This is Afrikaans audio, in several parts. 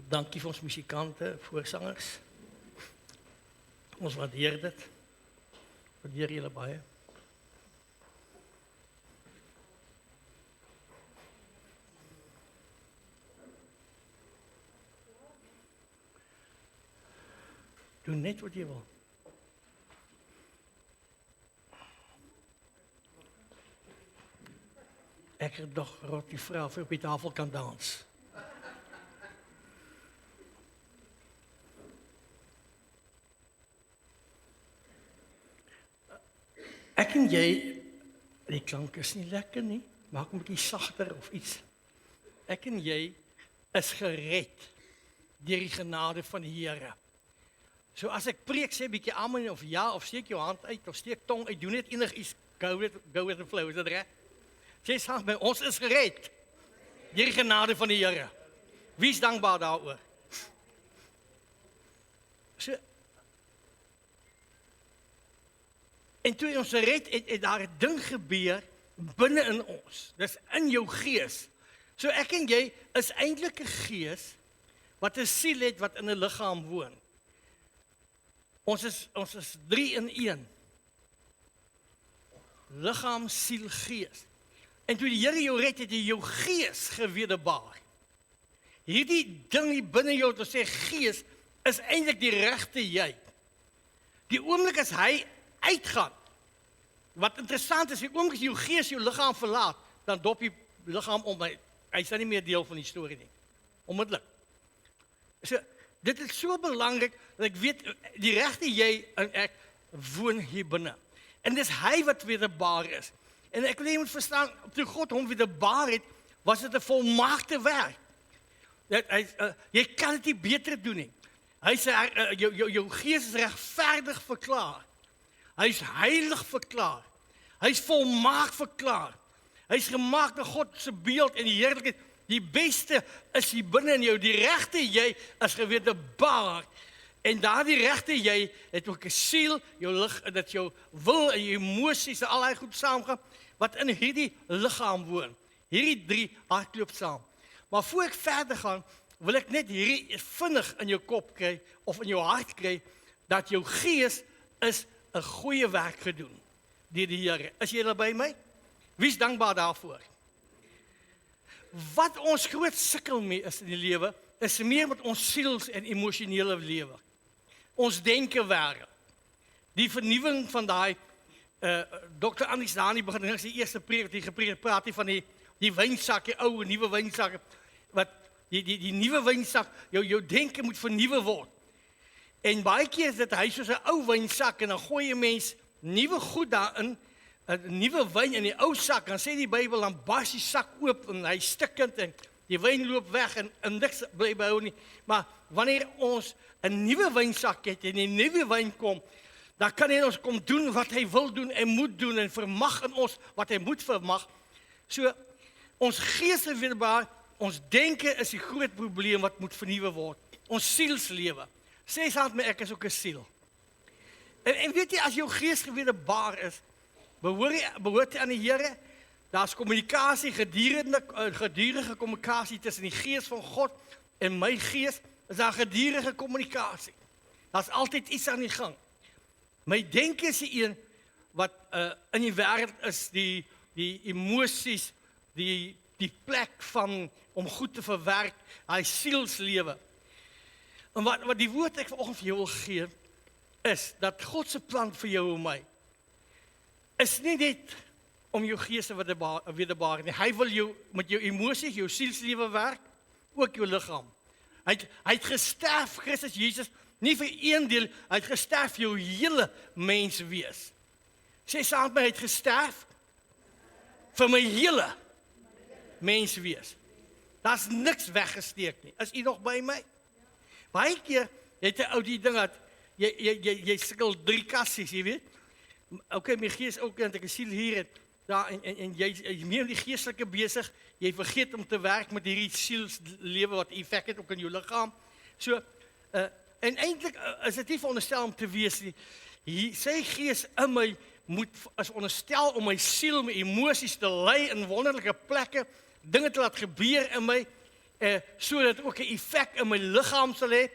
Dankie vir ons musikante, voorsangers. Ons waardeer dit. Waardeer julle baie. Doe net wat jy wil. Ek het nog rot die vrou vir op die tafel kan dans. Ek en jy, die klank is nie lekker nie, maak 'n bietjie sagter of iets. Ek en jy is gered deur die genade van die Here. So as ek preek, sê 'n bietjie amen of ja, of steek jou hand uit, of steek tong uit, doen net enigiets, go with the flow, is dit reg? Sê saam met ons is gered deur die genade van die Here. Wie is dankbaar daaroor? So, en toe ons red, het daar 'n ding gebeur binne in ons. Dis in jou gees. So ek en jy is eintlik 'n gees wat 'n siel het wat in 'n liggaam woon. Ons is 3 in 1. Liggaam, siel, gees. En toe die Here jou red, het hy jou gees gewederbaar. Hierdie ding hier binne jou wat sê gees is eintlik die regte jy. Die oomblik as hy uitgaan. Wat interessant is, die oomblik as jou gees jou liggaam verlaat, dan dop die liggaam om. Hy is nie meer deel van die storie nie. Onmiddellik. So, dit is so belangrik dat ek weet die regte jy en ek woon hier binne. En dis hy wat wederbaar is. En ek wil jy moet verstaan, toe God hom wederbaar het, was dit 'n volmaakte werk. Jy kan dit nie beter doen nie. Hy sê jou gees is regverdig verklaar. Hy is heilig verklaar. Hy is volmaak verklaar. Hy is gemaak na God se beeld en die heerlikheid. Die beste is hier binne in jou. Die regte jy is gewederbaar. En daardie regte jy het ook 'n siel, jou lig, dat jou wil en jou emosies en al daai goed saamgaan wat in hierdie liggaam woon. Hierdie 3 hardloop saam. Maar voor ek verder gaan, wil ek net hierdie vinnig in jou kop kry of in jou hart kry dat jou gees is 'n goeie werk gedoen deur die Here. Is jy by my? Wie is dankbaar daarvoor? Wat ons groot sukkel mee is in die lewe, is meer met ons siels en emosionele lewe. Ons denke wêreld. Die vernuwing van daai Dr. Andries Dani begin in sy eerste preek wat hy gepreek praat hy van die wynsak, die ou nuwe wynsak wat die nuwe wynsak jou denke moet vernuwe word. En baie keer is dit hy soos 'n ou wynsak en dan gooi 'n mens nuwe goed daarin, 'n nuwe wyn in die ou sak, dan sê die Bybel dan bars die sak oop en hy stikkend en die wyn loop weg en niks bly behou nie. Maar wanneer ons 'n nuwe wynsak het en 'n nuwe wyn kom, dan kan hy ons kom doen wat hy wil doen en moet doen en vermag in ons wat hy moet vermag. So ons gees is wederbaar, ons denke is die groot probleem wat moet vernuwe word. Ons sielslewe. Sê saam met my, ek is ook 'n siel. En weet jy, as jou gees gewederbaar is, behoort jy aan die Here, daar's kommunikasie, gedurende kommunikasie tussen die gees van God en my gees, is daar gedurende kommunikasie. Daar's altyd iets aan die gang. My denke is die een wat in die wêreld is, die emosies, die plek van om goed te verwerk, hy sielslewe. En wat die woord ek vanoggend vir jou wil gee, is dat God se plan vir jou en my is nie net om jou gees te wederbaar nie. Hy wil jou met jou emosies, jou sielslewe werk, ook jou liggaam. Hy het gesterf, Christus Jesus, nie vir een deel, hy het gesterf vir jou hele mens wees. Sê saam met my, hy het gesterf vir my hele mens wees. Daar's niks weggesteek nie. Is u nog by my? Baie keer het 'n ou die ding dat jy sukkel 3 kassies, jy weet. Okay, my gees ook en ek is siel hier daar en jy meer die geestelike besig, jy vergeet om te werk met hierdie sielslewe wat effek het ook in jou liggaam. So en eintlik is dit nie veronderstel om te wees nie. Sy gees in my is onderstel om my siel, my emosies te lei in wonderlike plekke, dinge te laat gebeur in my sodat dit ook 'n effek in my liggaam sal hê.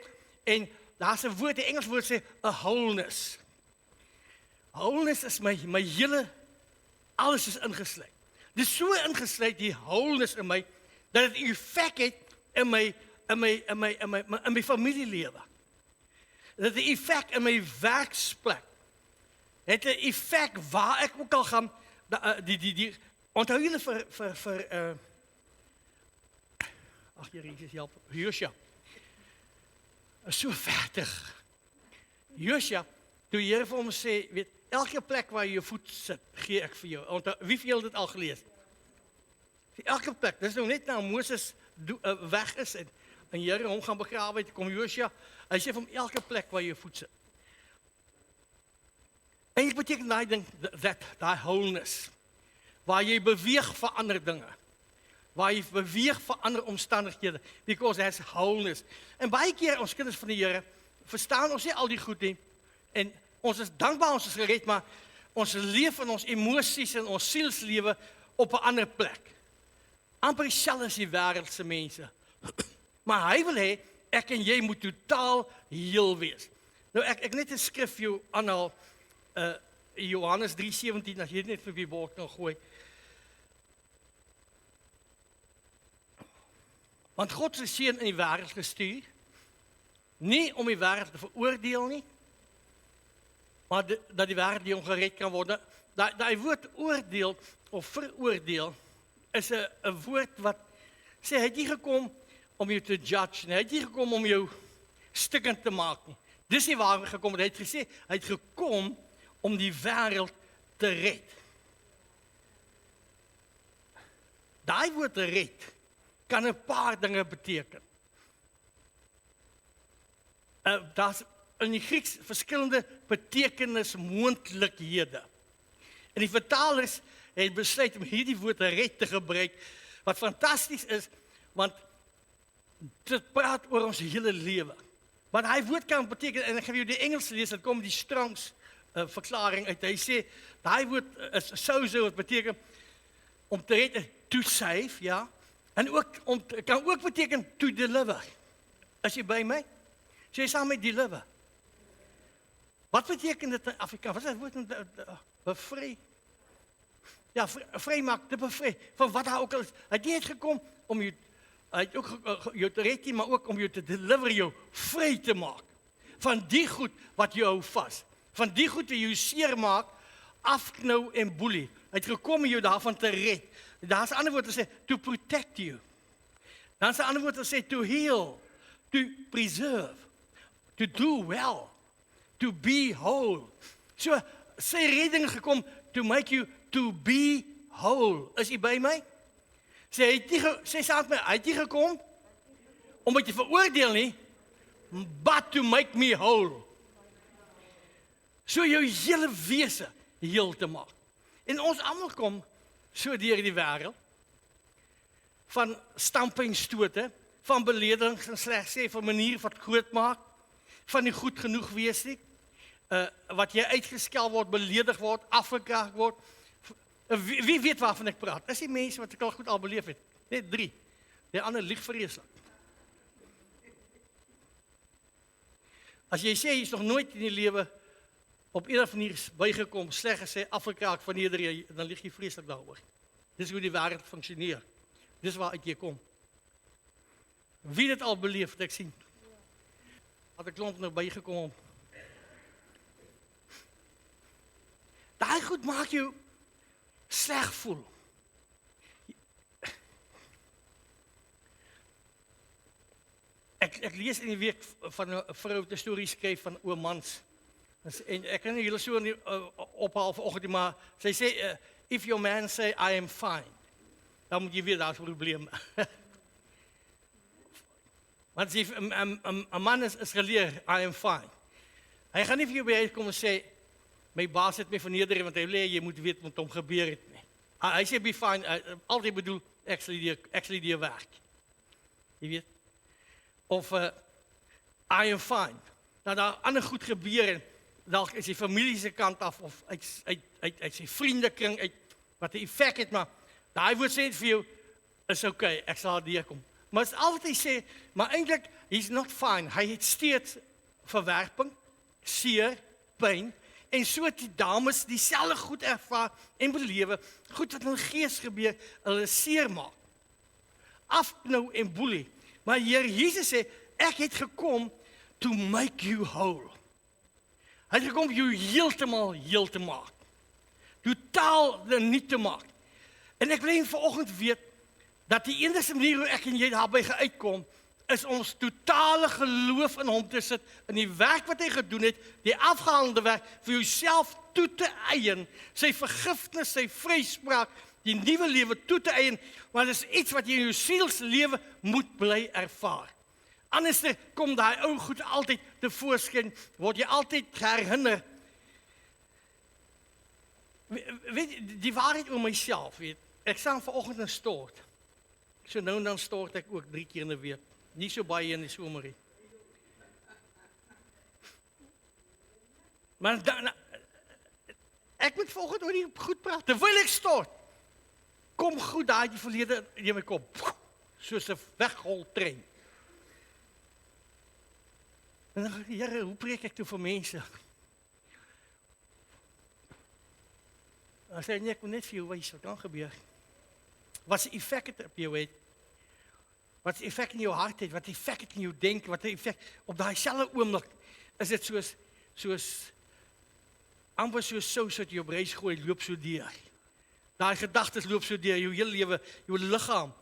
En daar's 'n woord, die Engels woord sê, a wholeness. Wholeness is my hele, alles is ingesluit. Dit is so ingesluit, die wholeness in my, dat dit effek het in my familielewe. Dit het 'n effek in my werksplek. Het 'n effek waar ek ook al gaan, onthou julle vir ag Jesus help, Josua. Is so vertig. Josua, toe die Here vir hom sê, weet, elke plek waar jy jou voet sit, gee ek vir jou. Onthou, wie van julle dit al gelees? Elke plek, dis nou net nou Moses weg is en Here hom gaan begrawe het, kom Josua, hy sê vir hom elke plek waar jy jou voet sit. En dit beteken daai ding, daai wholeness, waar jy beweeg vir ander dinge, waar jy beweeg vir ander omstandighede, because there's wholeness. En baie keer ons kinders van die Here, verstaan ons nie al die goed nie, en ons is dankbaar ons is gered, maar ons leef in ons emosies en ons sielslewe op 'n ander plek. Amper dieselfde as die wêreldse mense. Maar hy wil hê, ek en jy moet totaal heel wees. Nou ek net 'n skrif vir jou aanhaal, Johannes 3:17, as jy dit net vir die bord kan gooi. Want God se seun in die wêreld gestuur, nie om die wêreld te veroordeel nie, maar dat die wêreld deur hom gered kan word. Daai woord oordeel of veroordeel is 'n woord wat sê hy het nie gekom om jou te judge nie, hy het nie gekom om jou stikkend te maak nie. Dis nie waar hy gekom het, hy het gesê, hy het gekom om die wêreld te red. Daai woord red kan 'n paar dinge beteken. Daar's in die Grieks verskillende betekenismoontlikhede. En die vertalers het besluit om hierdie woord red te gebruik, wat fantasties is, want dit praat oor ons hele lewe. Want hy woord kan beteken, en ek gaan jou die Engels lees, dit kom die Strongs verklaring uit. Hy sê, daai woord is sozo, wat beteken om te red, to save, ja. En ook kan ook beteken to deliver. As jy by my? Sê saam met deliver. Wat beteken dit in Afrikaans? Wat is dit woord? Bevry. Ja, vrymaak, te bevry. Van wat daar ook al is. Hy het nie gekom om jou, hy het ook jou te red nie, maar ook om jou te deliver, jou vry te maak. Van die goed wat jou hou vas. Van die goed wat jou seer maak, afknou en boelie. Hy het gekom om jou daarvan te red. Daar's 'n ander woord wat sê, to protect you. Daar's 'n ander woord wat sê, to heal, to preserve, to do well, to be whole. So, sy redding gekom, to make you to be whole. Is jy by my? Sê saam met my, hy het nie gekom om my te veroordeel nie, but to make me whole. So jou hele wese heel te maak. En ons almal kom so deur die wêreld, van stampe en stote, van beledigings en sleg sê, van manier wat groot maak, van nie goed genoeg wees nie, wat jy uitgeskel word, beledig word, afgekraak word. Wie weet waarvan ek praat? Dis die mense wat ek al goed al beleef het. Net 3. Die ander lieg vreeslik. As jy sê jy is nog nooit in die lewe op een of manier bygekom, sleg gesê, afgekraak, verneder jy, dan lieg jy vreeslik daaroor. Dis hoe die wêreld funksioneer. Dis waar uit jy kom. Wie dit al beleef, het ek sien. Had 'n klomp nou bygekom. Daai goed maak jou sleg voel. Ek lees in die week van 'n vrou wat 'n storie skryf van oom Mans. En ek kan nie julle so ophaal vanoggend, maar sy sê, if your man say I am fine, dan moet jy weet daar's 'n probleem. Want as 'n man is geleer, I am fine. Hy gaan nie vir jou by kom en sê, my baas het my verneder, want hy wil hê jy moet weet wat hom gebeur het nie. Hy sê be fine, altyd bedoel, ek sal die werk. Jy weet? Of I am fine. Nou daar ander goed gebeur en dalk is die familie se kant af of uit sy vriendekring uit wat 'n effek het, maar daai woord sê vir jou is okay, ek sal deurkom. Maar is altyd hy sê, maar eintlik, he's not fine. Hy het steeds verwerping, seer, pyn, en so het die dames dieselfde goed ervaar en belewe, goed wat in gees gebeur, hulle seer maak. Afknou en boelie. Maar Here Jesus sê, ek het gekom to make you whole. Hy het gekom jou heeltemal heel te maak. Totaal nuut te maak. En ek wil hê vanoggend weet, dat die enigste manier hoe ek en jy daarby uitkom, is ons totale geloof in hom te sit, in die werk wat hy gedoen het, die afgehandelde werk, vir jouself toe te eien, sy vergifnis, sy vryspraak, die nuwe lewe toe te eien, maar dit is iets wat jy in jou sielslewe moet bly ervaar. Anders kom daai ou goed altyd tevoorskyn, word jy altyd herinner. Weet, die waarheid oor myself, weet, ek staan vanoggend in stort. So nou en dan stort ek ook 3 keer in 'n week. Nie so baie in die somer nie. Maar ek moet vanoggend oor die goed praat, terwyl ek stort. Kom goed daai die verlede in my kop. Soos 'n wegrol trein. En dan, Here, hoe preek ek toe vir mense? Dan sê ek wil net vir jou wys wat kan gebeur. Wat se effek het op jou het? Wat se effek in jou hart het? Wat effek het in jou denke? Wat effek op daai selfe oomblik is dit soos amper soos sous wat jy op reis gooi, loop so deur. Daai gedagtes loop so deur jou hele lewe, jou liggaam.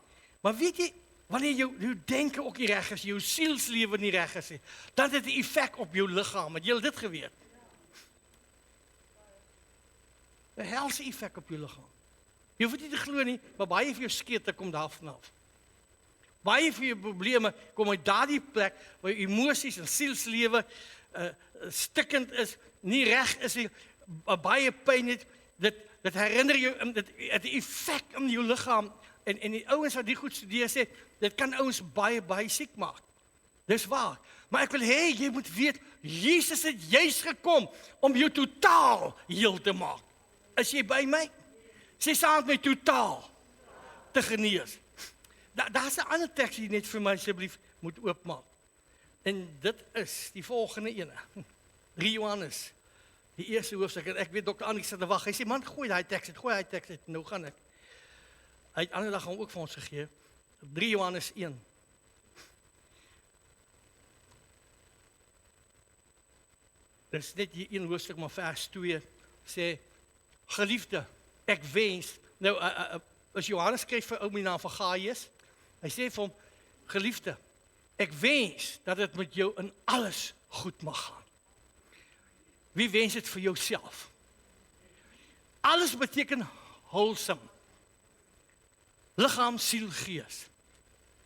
Maar weet jy, wanneer jou denke ook nie reg is, jou sielslewe nie reg is nie, dan het dit 'n effek op jou liggaam. Het jy dit geweet? 'n helse effek op jou liggaam. Jy hoef dit nie te glo nie, maar baie van jou skete kom daar vanaf. Baie van jou probleme kom uit daardie plek waar jou emosies en sielslewe stikkend is, nie reg is nie, baie pyn het, dit herinner jou, dit het 'n effek in jou liggaam, en die ouens wat die goed studeer sê, dit kan ouens baie siek maak. Dis waar. Maar ek wil hê, jy moet weet, Jesus het juis gekom om jou totaal heel te maak. Is jy by my? Sê saam met my, totaal te genees. Daar's 'n ander teks hier net vir my asseblief moet oopmaak. En dit is die volgende ene. 3 Johannes. Die eerste hoofstuk, en ek weet Dr. Annie sit te wag. Hy sê, man, gooi daai teks uit, nou gaan ek. Hy het ander dag hom ook vir ons gegee. 3 Johannes 1. Dis net hier een hoofstuk, maar vers 2 sê, geliefde, ek wens, nou, as Johannes skryf vir ou met die naam van Gaius, hy sê vir hom, geliefde, ek wens dat dit met jou in alles goed mag gaan. Wie wens dit vir jouself? Alles beteken wholesome. Liggaam, siel, gees.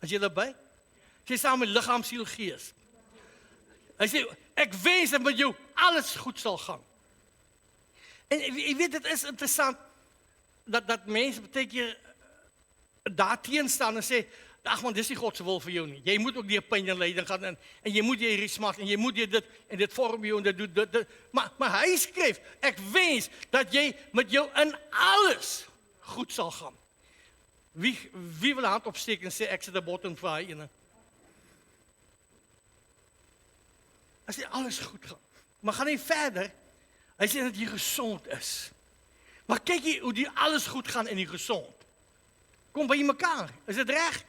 As jy daarby? Sê saam met liggaam, siel, gees. Hy sê, ek wens dat met jou alles goed sal gaan. En jy weet, dit is interessant, dat mense baie keer daar teen staan en sê, ag man, dis nie God se wil vir jou nie. Jy moet ook deur pyn en lyding gaan en jy moet hierdie smaak en jy moet dit en dit vorm jou en dit doen dit. Maar hy skryf, ek wens dat jy met jou in alles goed sal gaan. Wie wil hand opsteek en sê ek sit 'n bottom vir hy ene? As dit alles goed gaan. Maar gaan nie verder. Hy sê dat jy gesond is. Maar kyk jy hoe die alles goed gaan en jy gesond. Kom by mekaar. Is dit reg?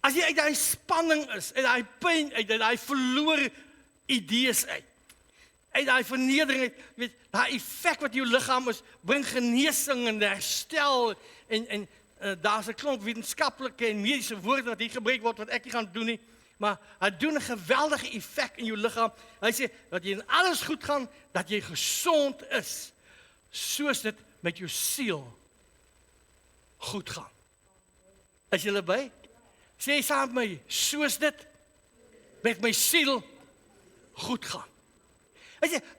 As jy uit daai spanning is, uit daai pyn, uit daai verlore idees uit daai vernedering, weet, daai effek wat jou liggaam is, bring genesing en herstel en daar's 'n klomp wetenskaplike en mediese woorde wat hier gebruik word wat ek nie gaan doen nie, maar hy doen 'n geweldige effek in jou liggaam. Hy sê dat jy in alles goed gaan, dat jy gesond is, soos dit met jou siel goed gaan. Is jy by? Sê saam met my, soos dit met my siel goed gaan.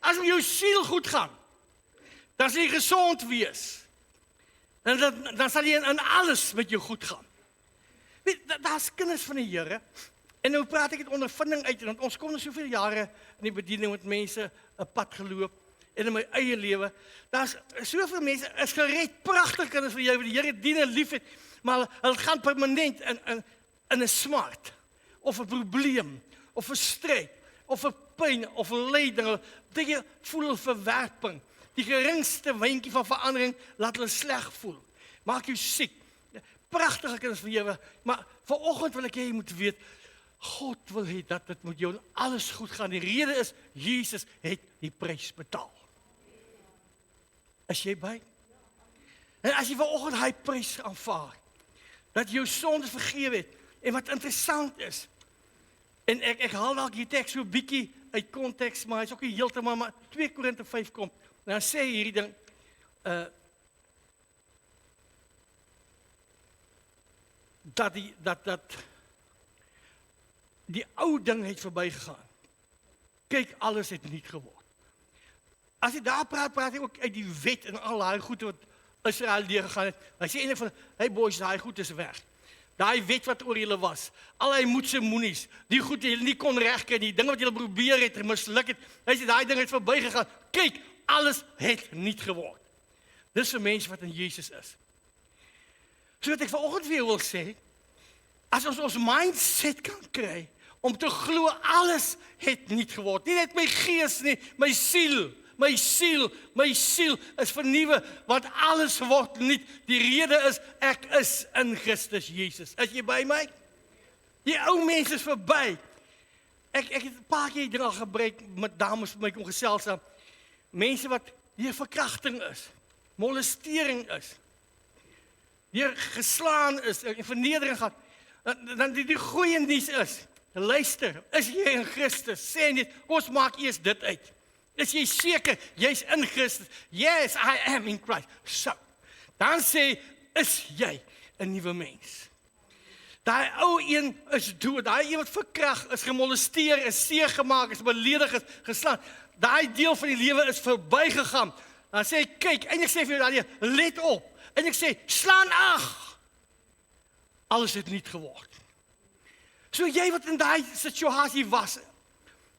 As met jou siel goed gaan, dan sal jy gesond wees. En dan sal jy in alles met jou goed gaan. Weet, daar's kinders van die Here, en nou praat ek het ondervinding uit, want ons kom nou soveel jare in die bediening met mense 'n pad geloop, en in my eie lewe, daar's soveel mense, is gered, pragtig kinders van jou, wat die Here dien en lief het, maar hulle gaan permanent in in 'n smart, of 'n probleem, of 'n stryd, of 'n pyn, of 'n lyding, dat jy voel verwerping. Die geringste windjie van verandering laat hulle sleg voel. Maak jou siek. Pragtige kinders van Here, maar vanoggend wil ek hê jy moet weet, God wil hê dat dit met jou alles goed gaan. Die rede is, Jesus het die prys betaal. Is jy by? En as jy vanoggend hy prys aanvaar, dat jou sondes vergewe het, en wat interessant is, en ek haal dalk die teks so 'n bietjie uit konteks, maar hy's ook nie heeltemal, maar 2 Korinte 5 kom, en dan sê hierdie ding, dat die ou ding het verbygegaan. Kyk, alles het nuut geword. As jy daar praat hy ook uit die wet en al daai goed wat Israel deurgegaan het. Hy sê eintlik van, hey boys, daai goed is weg. Daai wet wat oor julle was, al hy moedse moenies, die goed wat julle nie kon regkry nie, die ding wat julle probeer het en misluk het, hy sê daai ding het verbygegaan. Kyk, alles het nuut geword. Dis vir mense wat in Jesus is. So wat ek vanoggend vir jou wil sê, as ons mindset kan kry, om te glo alles het nuut geword. Nie net my gees nie, my siel is vernuwe, want alles word nuut. Die rede is, ek is in Christus Jesus. Is jy by my? Die ou mens is verby. Ek het 'n paar keer dit al gebruik met dames vir my kom gesels aan. Mense wat deur verkrachting is, molestering is, deur geslaan is, en vernedering gehad, dan die goeie nuus is, luister, is jy in Christus? Sê net, ons maak eers dit uit. Is jy seker, jy's in Christus? Yes, I am in Christ. So, dan sê, is jy 'n nuwe mens? Daai ou een is dood, daai een wat verkragt is, gemolesteer is, seer gemaak is, beledig is, geslaan. Daai deel van die lewe is verbygegaan. Dan sê ek, kyk, en ek sê vir jou daai, let op. En ek sê, slaan ag. Alles het nuut geword. So jy wat in daai situasie was,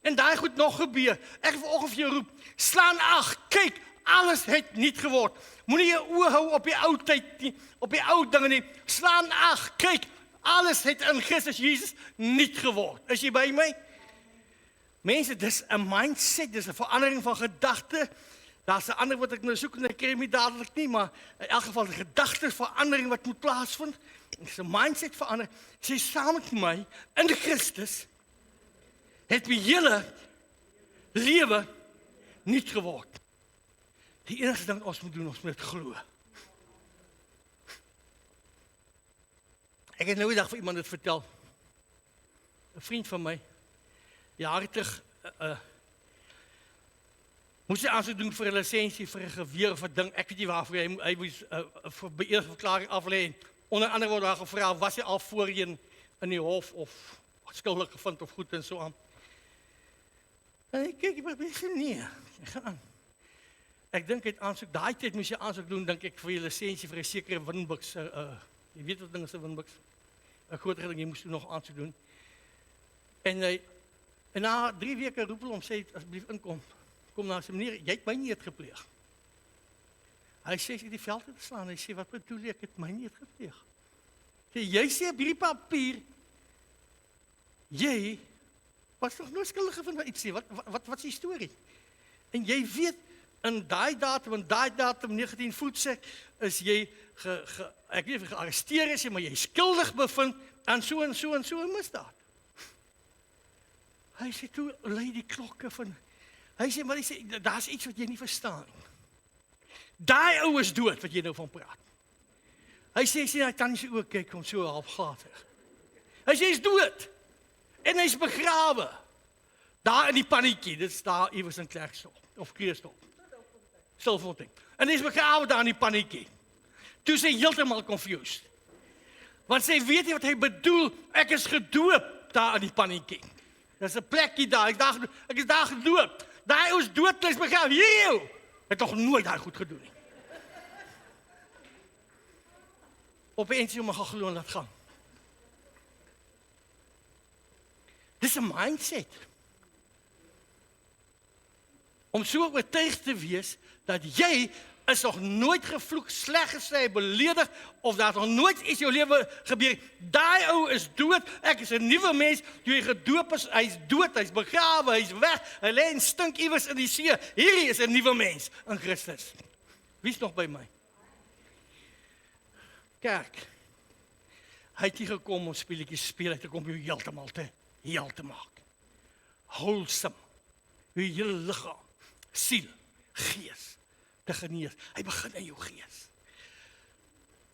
en daai goed nog gebeur, ek wil vanoggend vir jou roep, slaan ag, kyk, alles het nuut geword. Moenie jou oë hou op die ou tyd nie, op die ou dinge nie. Slaan ag, kyk, alles het in Christus Jesus nuut geword. Is jy by my? Mense, dis 'n mindset, dis 'n verandering van gedagte. Daar's 'n ander wat ek nou soek en ek kry hom nie dadelik nie, maar in elk geval 'n gedagteverandering wat moet plaasvind. Dis 'n mindset verandering. Sê saam met my in Christus het my hele lewe nuut geword. Die enigste ding wat ons moet doen, ons moet dit glo. Ek het nou die dag vir iemand dit vertel. 'n Vriend van my, jare terug, moes hy aansoek doen vir 'n lisensie vir 'n geweer of 'n ding. Ek weet nie waarvoor hy moes vir beëerverklaring aflê. Onder andere word daar gevra, was hy al voorheen in die hof of skuldig gevind of goed en so aan. En ek kyk, ek sê nee, ek gaan aan. Ek dink het aansoek, daai tyd moes jy aansoek doen, dink ek, vir jy lisensie vir 'n sekere windbuks, jy weet wat ding is 'n windbuks? 'n Groot ding, jy moes toe nog aansoek doen. En na 3 weke roep hulle hom, sê asseblief inkom. Kom na sy meneer, jy het my niet gepleeg. Hy sê, ek het die veld te slaan. Hy sê, wat bedoel jy, ek het my niet gepleeg. Jy sê op hierdie papier, jy was toch nooit skuldig gevind van iets sê. Wat is die storie? En jy weet, in daai datum 19 voetsek, is jy, ek weet nie gearresteer is, maar jy skuldig bevind, aan so en so en so 'n misdaad. Hy sê, toe lei die klokke van, hy sê, maar hy sê, daar's iets wat jy nie verstaan. Daai ou is dood, wat jy nou van praat. Hy sê, hy kan nie sy oë kyk, om so half glatig. Hy sê, hy is dood. En hy is begrawe. Daar in die Panietjie, dit is daar iewers in Klerksdorp, of Kreersdorp. Stilfontein. En hy is begrawe daar in die Panietjie. Toe sy heeltemal confused. Want sy weet nie wat hy bedoel, ek is gedoop daar in die Panietjie. Dit is 'n plekkie daar, ek is daar gedoop. Daai ou is dood, hy is begrawe. Hierdie ou het nog nooit daai goed gedoen nie. Opeens jy hom gaan glo en laat gaan. Dis 'n mindset. Om so oortuig te wees, dat jy is nog nooit gevloek, sleg gesê, beledig, of daar nog nooit iets in jou lewe gebeur. Daai ou is dood, ek is 'n nuwe mens, toe jy gedoop is, hy's dood, hy's begrawe, hy's weg, hy lê en stink iewers in die see. Hierdie is 'n nuwe mens in Christus. Wie's nog by my? Kerk, hy het hier gekom om speletjies speel, hy het gekom om jou heeltemal te heel te maak. Wholesome, jou hele liggaam, siel, gees, te genees. Hy begin in jou gees.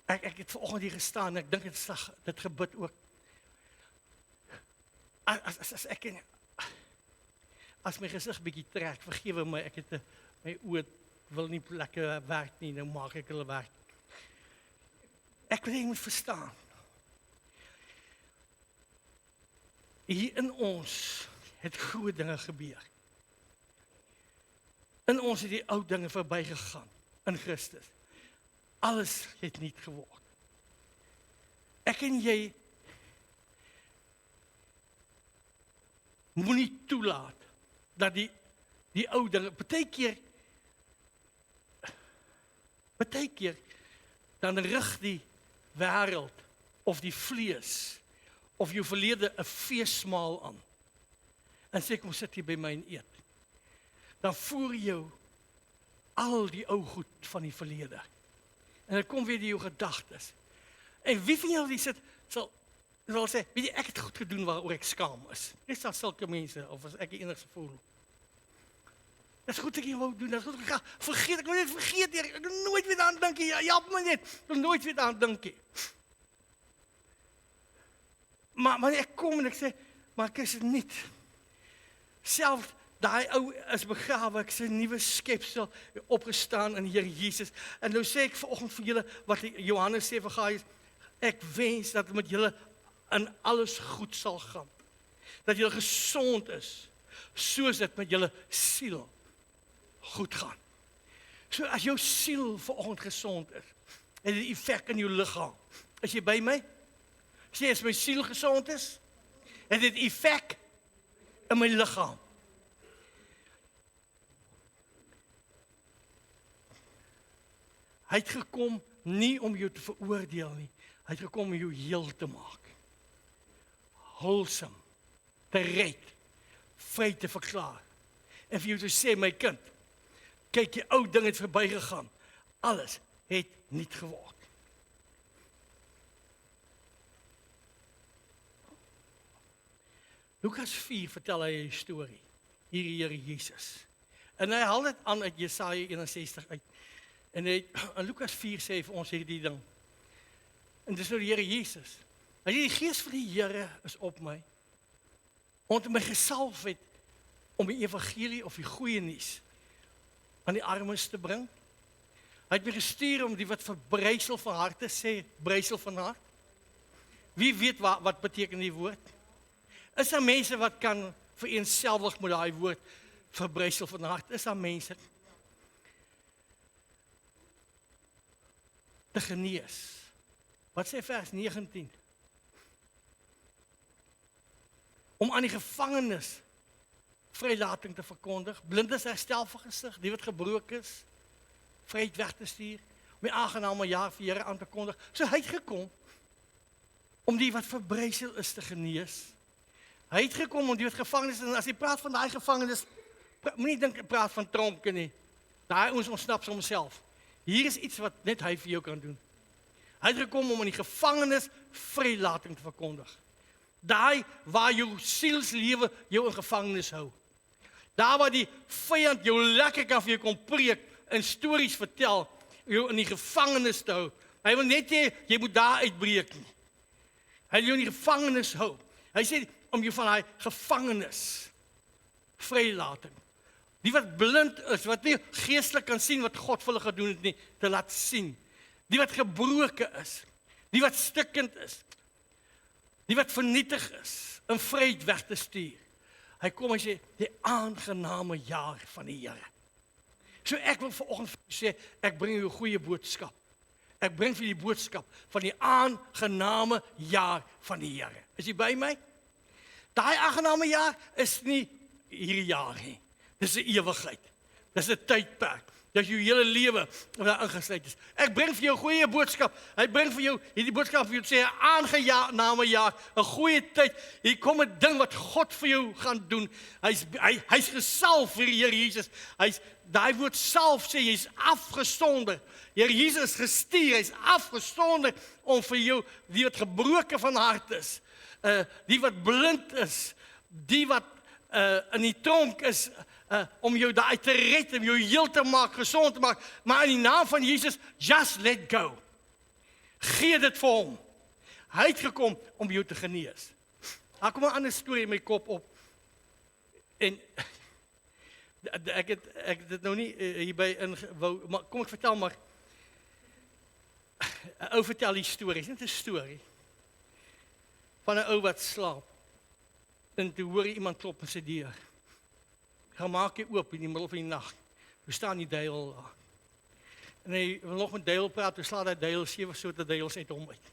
Ek het vanoggend hier gestaan, ek dink dit gebid ook. As my gesig bietjie trek, vergewe my, ek het my oë wil nie lekker werk nie, nou maak ek hulle werk. Ek wil jy moet verstaan. Hier in ons het groot dinge gebeur. In ons het die ou dinge verbygegaan in Christus. Alles het nuut geword. Ek en jy moenie toelaat dat die ou dinge baie keer dan rig die wêreld of die vlees of jou verlede 'n feesmaal aan. En sê kom sit hier by my en eet. Dan voer jou al die ou goed van die verlede. En dan kom weer die jou gedagtes. En wie van julle die sit sal sê, weet jy, ek het goed gedoen waaroor ek skaam is. Dis daar sulke mense of as ek die enigste voel. Dis goed ek jy wou doen, dis goed ek gaan vergeet, ek wil net vergeet, ek wil nooit weer aan dink nie. Ja, help my net. Ek wil nooit weer aan dink nie. Maar ek kom en ek sê, maar ek is nie. Self daai ou is begrawe, ek is 'n nuwe skepsel opgestaan in die Here Jesus. En nou sê ek vanoggend vir julle wat Johannes sê vir Gaius, ek wens dat met julle in alles goed sal gaan. Dat julle gesond is, soos dit met julle siel goed gaan. So as jou siel vanoggend gesond is, het dit effek in jou liggaam. Is jy by my? Sê as my siel gesond is, het dit effek in my liggaam. Hy het gekom nie om jou te veroordeel nie. Hy het gekom om jou heel te maak. Wholesome, te red, vry te verklaar. En vir jou te sê, my kind, kyk, die ou ding het verbygegaan. Alles het nuut geword. Lukas 4 vertel hy 'n storie. Hier die Here Jesus. En hy haal dit aan uit Jesaja 61 uit. En in Lukas 4 sê vir ons hierdie ding. En dis nou die Here Jesus. Hy sê die Gees van die Here is op my. Omdat my gesalf het om die evangelie of die goeie nuus aan die armes te bring. Hy het my gestuur om die wat verbrysel van harte sê, brysel van hart. Wie weet wat beteken die woord? Is daar mense wat kan vereenselwig met daai woord verbrysel van hart? Is daar mense? Te genees. Wat sê vers 19? Om aan die gevangenes vrylating te verkondig, blindes herstel van gesig, die wat gebroken is, vryheid weg te stuur, om die aangename jaar vir Here aan te kondig. So hy het gekom om die wat verbrysel is te genees. Hy het gekom om die wat gevangenes, en as hy praat van daai gevangenes, moenie dink hy praat van Tromke nie. Daai ons ontsnap homself. Hier is iets wat net hy vir jou kan doen. Hy het gekom om aan die gevangenes vrylating te verkondig. Daai waar jou sielslewe jou in gevangenis hou. Daar waar die vyand jou lekker kan vir jou kom preek en stories vertel, jou in die gevangenis te hou. Hy wil net jy moet daar uitbreek nie. Hy wil jou in die gevangenis hou. Hy sê om jou van daai gevangenis vrylating. Die wat blind is, wat nie geestelik kan sien wat God vir hulle gedoen het nie, te laat sien. Die wat gebroken is, die wat stikkend is, die wat vernietig is, in vryheid weg te stuur. Hy kom en sê, die aangename jaar van die Here. So ek wil vanoggend vir u sê, ek bring u 'n goeie boodskap. Ek bring vir die boodskap van die aangename jaar van die Here. Is jy by my? Daai aangename jaar is nie hierdie jaar nie. Dis 'n ewigheid. Dis 'n tydperk. Dat jou hele lewe daar ingesluit is. Ek bring vir jou 'n goeie boodskap. Hy bring vir jou hierdie boodskap vir jou te sê, aangejaag na 'n jaar, 'n goeie tyd. Hier kom 'n ding wat God vir jou gaan doen. Hy's gesalf vir die Here Jesus. Daai woord salf sê jy's afgesonder. Here Jesus gestuur, hy's afgesonder om vir jou die wat gebroken van hart is, die wat blind is, die wat in die tronk is, om jou daar te red, om jou heel te maak, gezond te maak, maar in die naam van Jesus, just let go. Gee dit vir hom. Hy het gekom om jou te genees. Daar kom 'n ander storie in my kop op. En ek het dit nou nie hierby ingewou, maar kom ek vertel maar. 'n Ou vertel die storie, dit is 'n storie van 'n ou wat slaap. En toe hoor hy iemand klop aan sy deur. Gaan maak hy oop in die middel van die nag. Toe staan die duiwel daar. En hy wil nog met duiwel praat, toe slaat hy duiwel 7 soorte duiwels uit hom uit.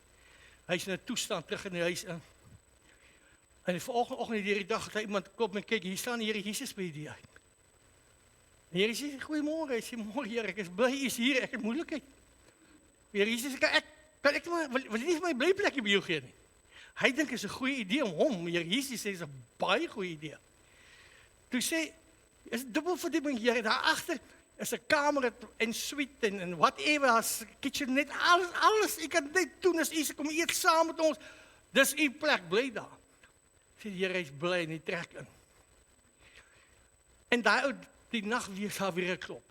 Hy is in 'n toestand terug in die huis in. En die volgende oggend die dag het hy iemand klop en kyk, hier staan die Here Jesus by die deur. Die Here sê, goeiemôre, hy sê, môre Here, ek is bly, jy is hier, ek het moeilikheid. Here Jesus, wil jy nie vir my blyplekkie by jou gee nie? Hy dink is 'n goeie idee om hom, Here Jesus sê, is 'n baie goeie idee. Toe sê, is dubbel verdieping, Here, daar agter is 'n kamer en suite en whatever, as kitchen, net alles, ek kan dit doen, as jy kom eet saam met ons, dis u plek, bly daar. Sê die Here, hy is bly en hy trek in. En daai ou, die nag weer 'n klop.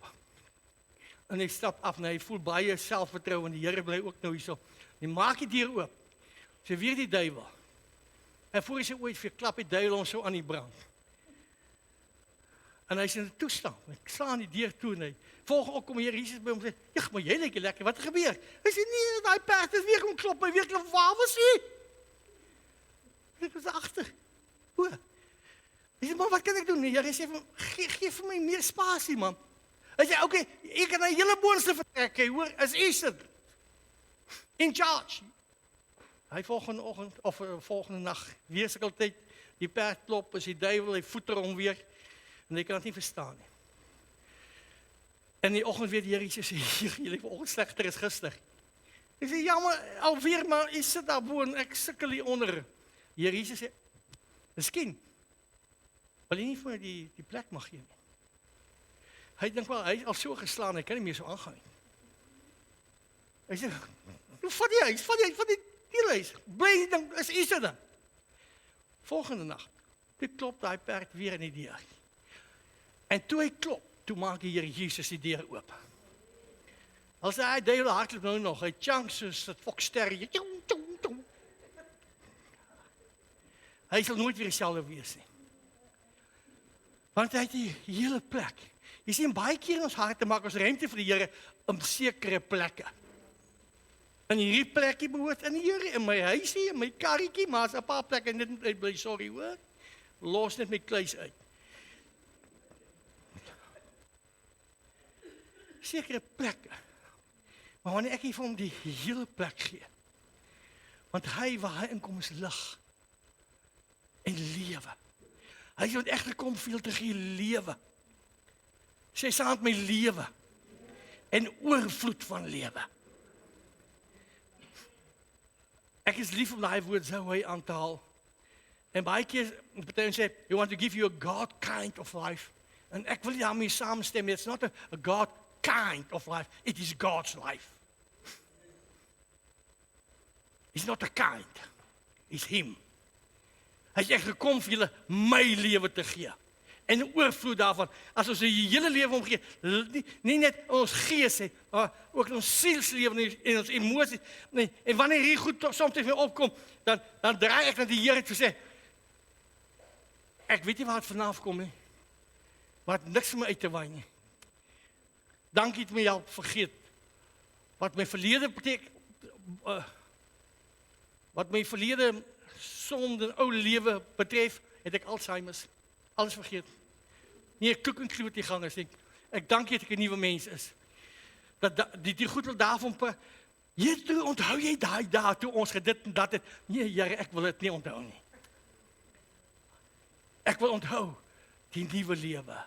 En hy stap af en hy voel baie selfvertroue en die Here bly ook nou hierso. Hy maak die deur oop. Sy weer die duiwel. En voor hy sy ooit vir klap die duiwel hom so aan die brand. En hy is in 'n toestand. Ek slaan die deur toe en hy volgende ook kom die Here Jesus by hom en sê, "Jag, maar jy lyk lekker. Wat het gebeur?" Hy sê, "Nee, daai perd het weer kom klop, my weer klop. Waar was hy?" Ek was agter. O. Hy sê, "Maar wat kan ek doen?" Die Here sê vir hom, "Gee vir my meer spasie, man." Hy sê, "Oké, ek kan 'n hele boonste vertrek, hoor, is u in charge." Hy volgende oggend of volgende nag, weer sukkeltyd, die perd klop, is die duiwel, hy voeter hom weer en hy kan dit nie verstaan nie. En die oggend weer die Here sê, "Julle het vanoggend slegter as gister." Hy sê, "Ja, maar alweer, maar jy sit daar bo en ek sukkel hier onder." Die Here Jesus sê, "Miskien wil jy nie vir my die plek mag gee nie." Hy dink wel, hy is al so geslaan, hy kan nie meer so aangaan nie. Hy sê, "Vat die huis, vat die huis, bly dan, is iets dan." Volgende nag, toe klop daai perd weer in die deur. En toe hy klop, toe maak die Here Jesus die deur oop. As hy duiwel hardloop nou nog, hy chunk soos 'n foksterrie. Hy sal nooit weer dieselfde wees nie. Want hy het die hele plek. Jy sien, baie keer in ons harte maak ons ruimte vir die Here om sekere plekke. En hierdie plekkie behoort aan die Here, in my huisie, in my karretjie, maar as 'n paar plekke net moet uitbly, sorry hoor, los net my kluis uit. Sekere plekke. Maar wanneer ek hier vir hom die hele plek gee, want hy waar hy inkom is lig en lewe. Hy het echt gekom veel te gee lewe. Sy saam met my lewe en oorvloed van lewe. Ek is lief om daai woord sou hy aan te haal. En baie keer party sê, "You want to give you a God kind of life." En ek wil daarmee saamstem. It's not a God kind of life. It is God's life. It's not a kind. It's him. Hy het gekom vir julle my lewe te gee. En 'n oorvloed daarvan. As ons die hele lewe omgee, nie net ons gees het, maar ook ons sielslewe en ons emosies. Nee, en wanneer hier goed soms weer opkom, dan draai ek na die Here toe sê, ek weet nie waar het vanaf kom nie. Maar het niks vir my uit te waai nie. Dankie het my help vergeet. Wat my verlede beteken, wat my verlede sonde, ou lewe betref, het ek Alzheimer's. Alles vergeet. Nie 'n koek en kloot die gang is nie. Ek dank jy dat ek 'n nuwe mens is. Dat die goed wil daarvan toe onthou jy daai dae toe ons gedit en dat het. Nee, Here, ek wil dit nie onthou nie. Ek wil onthou die nuwe lewe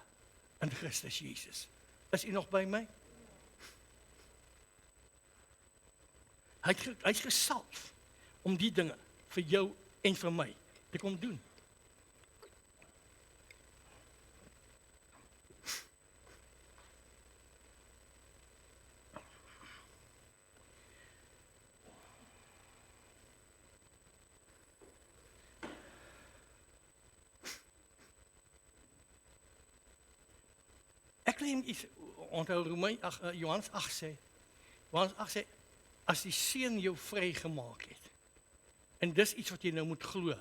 in Christus Jesus. Is u nog by my? Hy's gesalf om die dinge vir jou en vir my te kom doen. Ek neem iets, onthou Johannes 8 sê, as die Seun jou vrygemaak het, en dis iets wat jy nou moet glo.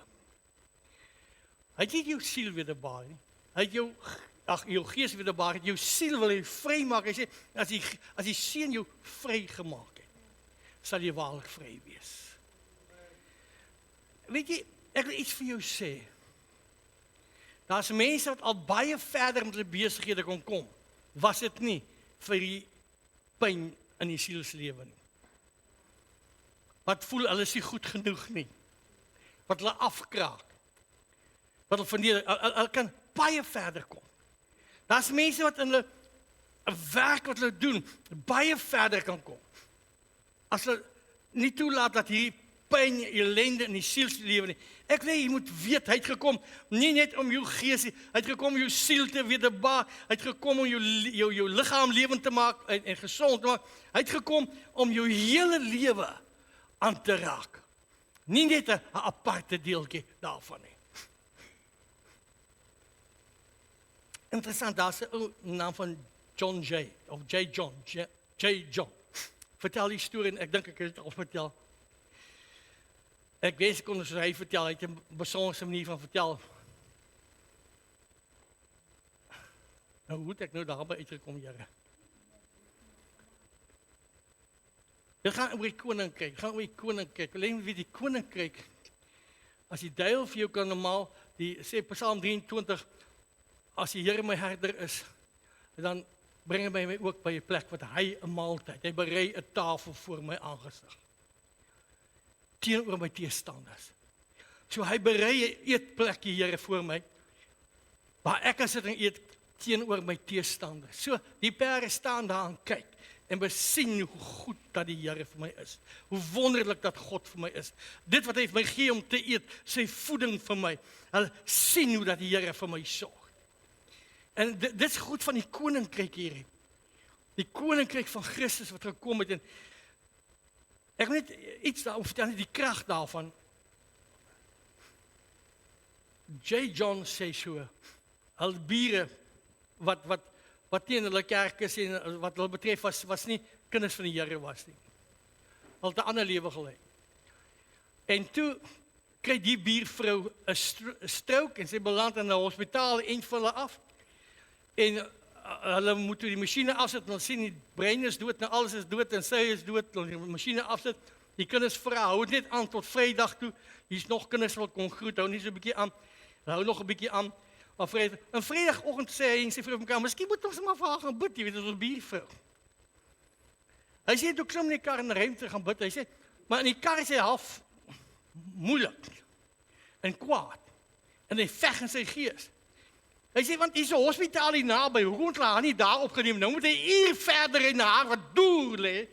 Hy het nie jou siel wederbaar nie, hy het jou gees wederbaar, jou siel wil hy vrymaak. Hy sê, as die Seun jou vrygemaak het, sal jy waarlik vry wees. Weet jy, ek wil iets vir jou sê. Daar's mense wat al baie verder met hulle besighede kon kom, was dit nie vir die pyn in die sielslewe nie. Wat voel hulle is nie goed genoeg nie. Wat hulle afkraak. Wat hulle verneder, hulle kan baie verder kom. Daar's mense wat in hulle werk wat hulle doen, baie verder kan kom. As hulle nie toelaat dat hierdie pyn, ellende in die sielslewe nie. Ek wil jy moet weet, hy het gekom, nie net om jou gees, hy het gekom om jou siel te wederbaar, hy het gekom om jou liggaam lewend te maak en gesond te maak, hy het gekom om jou hele lewe aan te raak. Nie net 'n aparte deeltjie daarvan nie. Interessant, daar is 'n naam van John J. Of J. John. Vertel die storie en ek dink ek het dit al vertel. Ek wens ek kon soos hy vertel, hy het 'n besondere manier van vertel. Nou hoe het ek nou daarby uitgekom, Here? Dit gaan oor die koninkryk, alleen wie die koninkryk, as die duiwel vir jou kan normaal, die sê Psalm 23, as die Here my herder is, dan bring hy my ook by 'n plek wat hy 'n maaltyd, hy berei 'n tafel voor my aangesig. Teenoor my teestanders. So hy berei 'n eetplek, die Here, voor my, waar ek kan sit en eet teenoor my teestanders. So die perde staan daar en kyk en besien hoe goed dat die Here vir my is. Hoe wonderlik dat God vir my is. Dit wat hy vir my gee om te eet, sy voeding vir my. Hulle sien hoe dat die Here vir my sorg. En dit is goed van die koninkryk hier. Die koninkryk van Christus wat gekom het en ek wil net iets daaroor vertel, die krag daarvan. J. John sê so, al bure wat teen hulle kerk is en wat hulle betref was nie kinders van die Here was nie. Hulle het 'n ander lewe gelei. En toe kry die buurvrou 'n strook en sy beland in 'n hospitaal en vir hulle af. En hulle moet die masjiene afsit en hulle sien die brein is dood en alles is dood en sy is dood, hulle die masjiene afsit. Die kinders vra, hou net aan tot Vrydag toe. Hier's nog kinders wat kon groet, hou net so 'n bietjie aan. Hou nog 'n bietjie aan. Maar Vrydagoggend sê hy en sy vrou mekaar, miskien moet ons maar vir haar gaan bid, jy weet, ons buurvrou. Hy sê toe klim in die kar en ry te gaan bid. Hy sê, maar in die kar is hy half moeilik en kwaad. En hy veg in sy gees. Hy sê, want hier's 'n hospitaal hier naby, hoekom het hulle haar nie daar opgeneem? Nou moet hy hier verder in haar wat deur lê.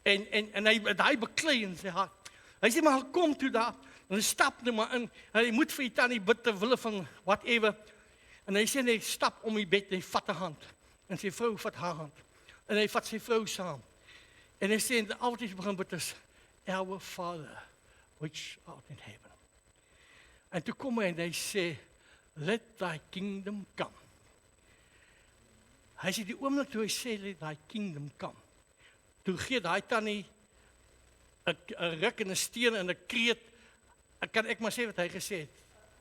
En hy beklei in sy hart. Hy sê, maar hy kom toe daar, en hy stap nou maar in, en hy moet vir die tannie bid ter wille van whatever. En hy sê, hy stap om die bed, en hy vat 'n hand, en sy vrou vat haar hand, en hy vat sy vrou saam. En hy sê, en altyd hy begin bid is, Our Father, which art in heaven. En toe kom hy en hy sê, Let thy kingdom come. Hy sê die oomblik toe hy sê, let thy kingdom come. Toe gee daai tannie 'n ruk en 'n steen en 'n kreet. Kan ek maar sê wat hy gesê het.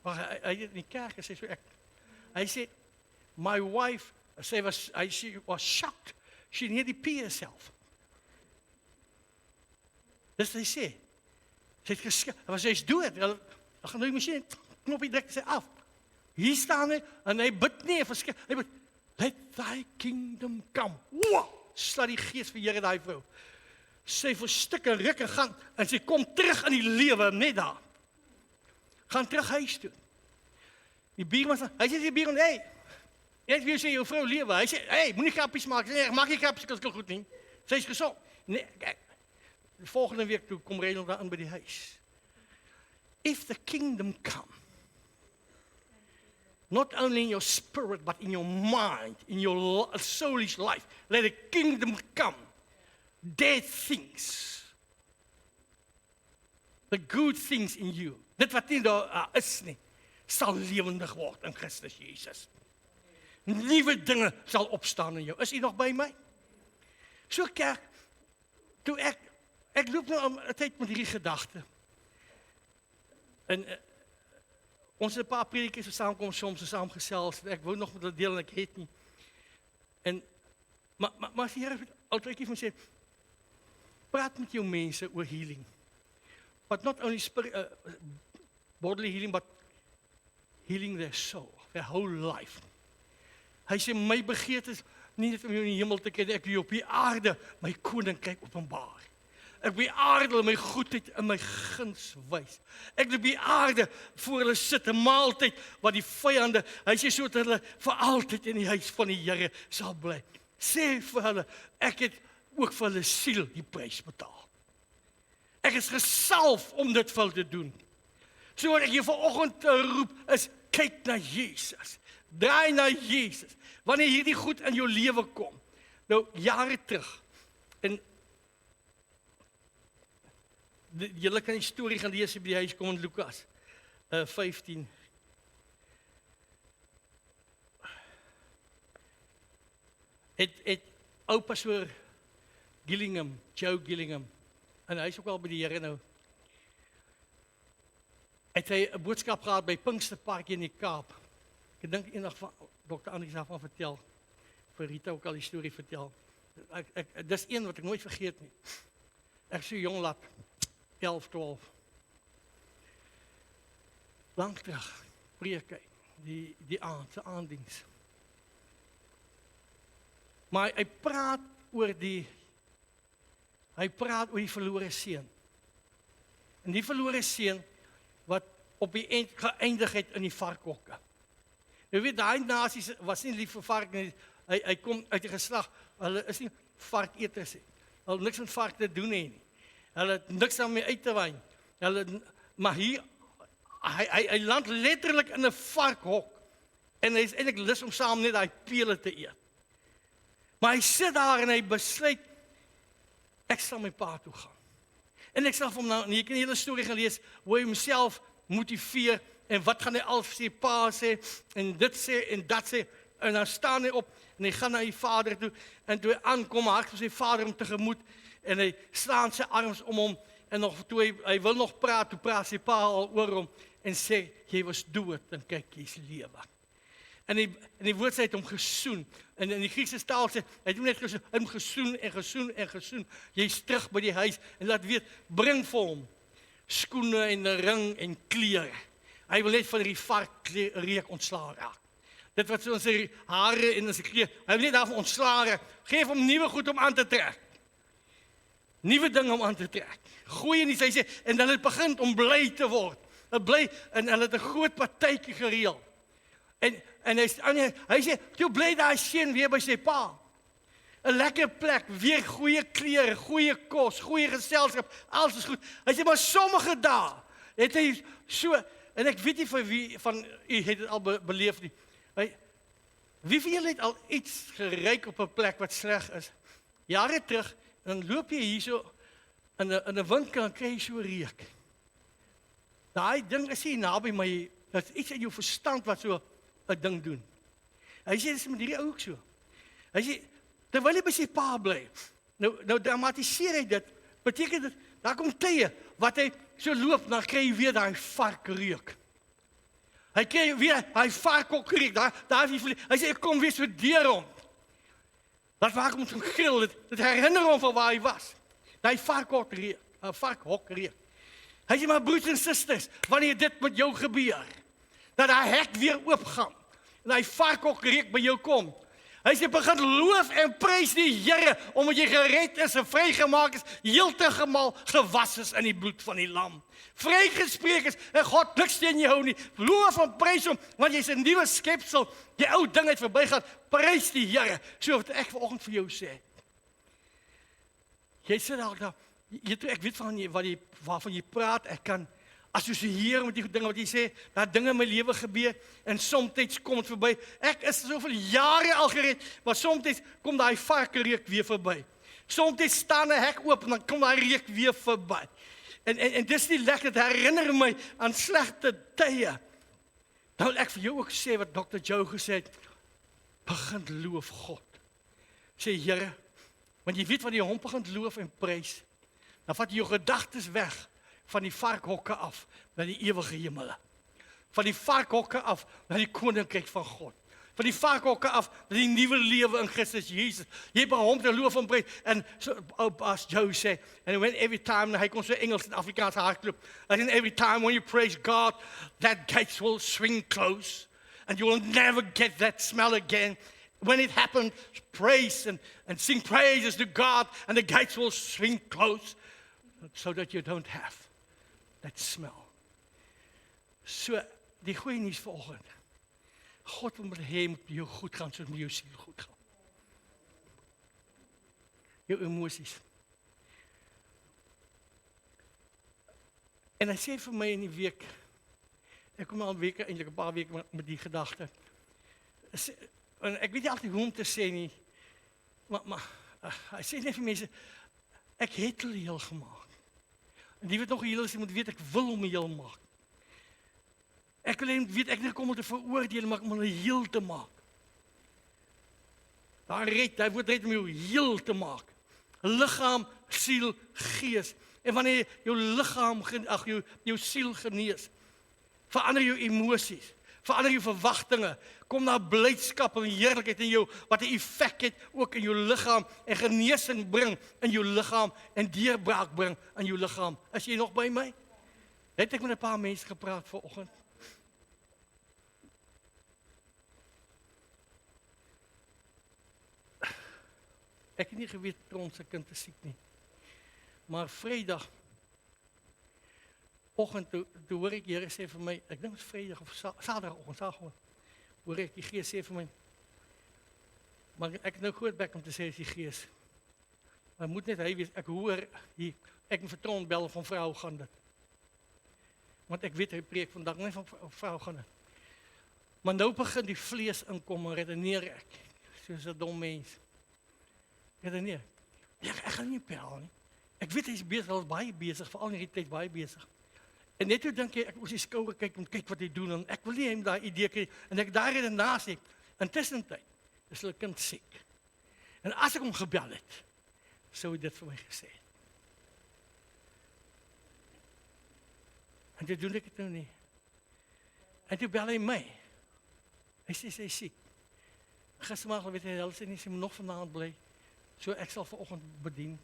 Maar hy het in die kerk gesê so ek. Hy sê, my wife, she was shocked. She nearly peed herself. Dis wat hy sê. Sy het geskrik. Sy is dood. Hulle gaan nou die masjien knoppie druk sy af. Hier staan hy, en hy bid nie, hy bid, let thy kingdom come. Wow, slaat die gees vir Here daai vrou. Sy verstik en ruk en gaan, en sy kom terug in die lewe, net daar. Gaan terug huis toe. Die buurman sê, hy sê die buurman, hey, Net wie sê jou vrou lewe. Hy sê, hey, moenie grappies maak. Nee, maak nie grappies, dit is goed nie. Sy is gesond. Nee, kijk. De volgende week toe kom Reinhold daar in by die huis. If the kingdom come, not only in your spirit, but in your mind, in your soulish life, let the kingdom come. Dead things. The good things in you. Dit wat nie daar is nie, sal lewendig word in Christus Jesus. Nuwe dinge sal opstaan in jou. Is u nog by my? So kerk, toe ek loop nou 'n tyd met hierdie gedagte. En ons het 'n paar predikies wat saamkom soms en saamgesels. Ek wou nog met hulle deel en ek het nie. Maar die Here altyd vir my sê, praat met jou mense oor healing. But not only bodily healing, but healing their soul, their whole life. Hy sê, my begeerte is nie net om jou in die hemel te ken, ek wil op die aarde my koninkryk openbaar. Ek wil die aarde my goedheid en my guns wys. Ek wil die aarde voor hulle sit, 'n maaltyd wat die vyande, hy sê so dat hulle vir altyd in die huis van die Here sal bly. Sê vir hulle, ek het ook vir hulle siel die prys betaal. Ek is gesalf om dit vir hulle te doen. So wat ek jou vanoggend roep is, kyk na Jesus. Draai na Jesus. Wanneer hierdie goed in jou lewe kom. Nou, jare terug. En julle kan die storie gaan lees by die huis kom in Lukas 15. Het ou pastoor Gillingham, Joe Gillingham, en hy is ook al by die Here nou. Het hy 'n boodskap gehad by Pinksterpark in die Kaap. Ek dink eendag van Dr. Andries daarvan vertel, vir Rita ook al die storie vertel. Dis een wat ek nooit vergeet nie. Ek so jong lap, 11, 12. Lang terug, preek hy, die aanddiens. Maar hy praat oor die verlore seun. En die verlore seun wat op die eind geëindig het in die varkhokke. Jy weet, daai nasies was nie lief vir vark nie. Hy kom uit die geslag, hulle is nie varketers nie. Hulle niks met vark te doen nie. Hulle het niks daarmee uit te wyn. Maar hier, hy land letterlik in 'n varkhok. En hy is eintlik lus om saam net daai pele te eet. Maar hy sit daar en hy besluit, ek sal my pa toe gaan. En ek sal vir hom nou, jy kan die hele storie gaan lees, hoe hy homself motiveer, en wat gaan hy al sy pa sê, en dit sê, en dat sê, en dan staan hy op, en hy gaan na die vader toe, en toe hy aankom, hard vir sy vader om tegemoet, en hy slaan sy arms om hom, en nog, toe hy wil nog praat, toe praat sy pa al oor hom, en sê, jy was dood, en kyk, jy is lewe. En die woord sê, hy het hom gesoen, en in die Griekse taal sê, hy het hom net gesoen, en gesoen, jy is terug by die huis, en laat weet, bring vir hom, skoene, en 'n ring, en klere. Hy wil net van die varkreuk ontslae raak. Dit wat so in sy hare en in sy klere, hy wil net daarvan ontslae raak. Geef hom nuwe goed om aan te trek. Nuwe dinge om aan te trek. Gooi in die sy sê, en dan het begin om bly te word. Bly, en hulle het 'n groot partytjie gereël. En hy sê, toe bly daai seun weer by sy pa. 'n Lekker plek, weer goeie klere, goeie kos, goeie geselskap, alles is goed. Hy sê, maar sommige dae het hy so, en ek weet nie vir wie van u het dit al beleef nie. Wie van julle het al iets geryk op 'n plek wat sleg is? Jare terug, dan loop jy hier so in 'n winkel en kry jy so reuk. Daai ding is nie naby my, dat iets in jou verstand wat so 'n ding doen. Hy sê, dis met hierdie ou ook so. Hy sê, terwyl hy by sy pa bly, nou dramatiseer hy dit, beteken dit, daar kom tye, wat hy so loop, dan kry hy weer daai varkreuk. Hy kry weer, hy varkhokreuk, daar hy sê, ek kom weer so deur hom. Dat waar ek om te gril, dit herinner hom van waar hy was. Daai varkhokreuk. Hy sê, maar broers en susters, wanneer dit met jou gebeur, dat daai hek weer oopgaan, en daai varkhokreuk by jou kom, Hy sê, begin loof en prys die Here, omdat jy gered is en vrygemaak is, heeltemal gewas is in die bloed van die lam. Vrygespreek is, en God niks teen jou nie. Loof en prys hom, want jy's 'n nuwe skepsel. Die ou ding het verbygaan. Prys die Here. So wat ek vanoggend vir jou sê. Jy sê dalk daar, ek weet waarvan jy praat, ek kan assosieer met die dinge wat jy sê, daar dinge in my lewe gebeur, en soms kom het verby, ek is soveel jare al gered, maar soms kom daai varkenreuk weer verby, soms staan 'n hek oop, en dan kom daai reuk weer verby, en dis nie lekker, dit herinner my aan slegte tye. Dan wil ek vir jou ook sê, wat Dr. Joe gesê het, begin loof God, sê Here, want jy weet wat jy hom begin loof en prys, dan vat jy jou gedagtes weg, van die varkhokke af, na die ewige hemele. Van die varkhokke af, na die koninkryk van God. Van die varkhokke af, na die nuwe lewe in Christus Jesus. Jy by hom te loof en prys, en so, as Joe sê, and when every time, hy kon so Engels en Afrikaans hardloop, and every time when you praise God, that gates will swing close, and you will never get that smell again. When it happened, praise and sing praises to God, and the gates will swing close, so that you don't have that smell. So, die goeie nuus vanoggend. God wil hê met jou goed gaan, soos met jou siel goed gaan. Jou emosies. En hy sê vir my in die week, ek kom al weke, eintlik 'n paar weke met die gedagte, en ek weet nie altyd hoe om te sê nie, maar hy sê net vir mense, ek het hulle heel gemaak. En die wat nog heel is, jy moet weet, ek wil hom heel maak. Ek wil weet, ek nie kom om te veroordeel, maar om hulle heel te maak. Hy word red om jou heel te maak. Liggaam, siel, gees. En wanneer jou liggaam, jou siel genees, verander jou emosies, verander jou verwagtinge, kom daar blydskap en heerlikheid in jou, wat 'n effek het ook in jou liggaam, en genesing bring in jou liggaam, en deurbraak bring in jou liggaam. Is jy nog by my? Het ek met 'n paar mense gepraat vanoggend? Ek het nie geweet Tron se kind is siek nie. Maar Vrydag oggend toe hoor ek die Here sê vir my, ek dink dit is Vrydag of Saterdagoggend, hoor ek die Gees sê vir my, maar ek het nou groot bek om te sê is die Gees. Maar moet net hy wees, ek hoor hier, ek moet Vertrouwen bel van vrou gaan dit. Want ek weet hy preek vandag nie van vrou gaan dit. Maar nou begin die vlees inkom en redeneer ek, soos 'n dom mens. Redeneer. Ek gaan nie bel nie. Ek weet hy is besig, hy is baie besig, veral in hierdie tyd baie besig. En net toe dink jy, ek moes die skouer kyk om kyk wat hy doen, en ek wil nie hem daai idee kry, en ek daar in na sê, intussen tyd, is hulle kind siek. En as ek hom gebel het, sou hy dit vir my gesê het. En toe doen ek dit nou nie. En toe bel hy my. Hy sê hy is siek. Gistermiddag weet hy, hulle sê nie, sy moet nog vanaand bly, so ek sal vanoggend bedien.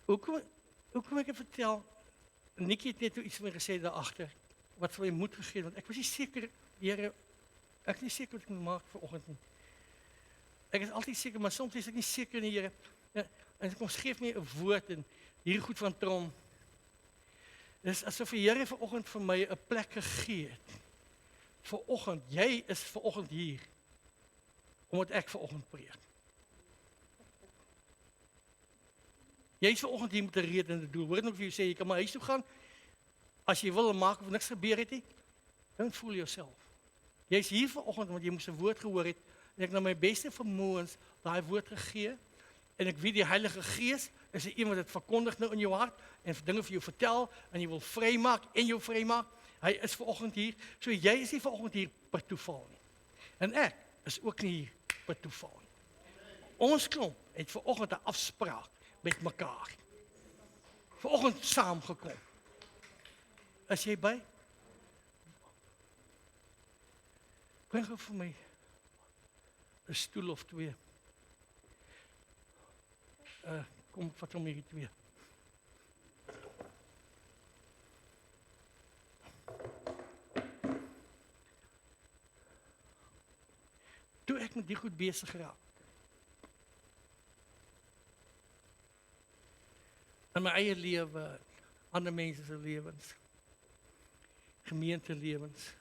Hoekom ek vertel, Nikkie het net iets vir my gesê daar agter, wat vir my moed gegee, want ek was nie seker, Here, ek is nie seker wat ek moet maak vanoggend nie. Ek is altyd seker, maar soms is ek nie seker nie, Here. En kom geef my 'n woord, en hierdie goed van Tron. Dis asof die Here vanoggend vir my 'n plek gegee het. Vanoggend, jy is vanoggend hier, omdat ek vanoggend preek. Jy is vanoggend hier met 'n rede en 'n doel. Hoor ek nog vir jou sê, jy kan maar huis toe gaan, as jy wil maak of niks gebeur het nie, don't fool yourself. Jy is hier vanoggend, want jy moes 'n woord gehoor het, en ek na my beste vermoëns daai woord gegee, en ek weet die Heilige Gees is die een wat dit verkondig nou in jou hart, en dinge vir jou vertel, en jy wil vrymaak, en jou vrymaak. Hy is vanoggend hier, so jy is nie vanoggend hier per toeval nie. En ek is ook nie hier per toeval nie. Ons klomp het vanoggend 'n afspraak met mekaar. Vanoggend saamgekom. Is jy by? Bring gou vir my 'n stoel of twee. Kom, vat hom hierdie twee. Toe ek met die goed besig geraak? In my eie lewe, ander mense se lewens, gemeentelewens.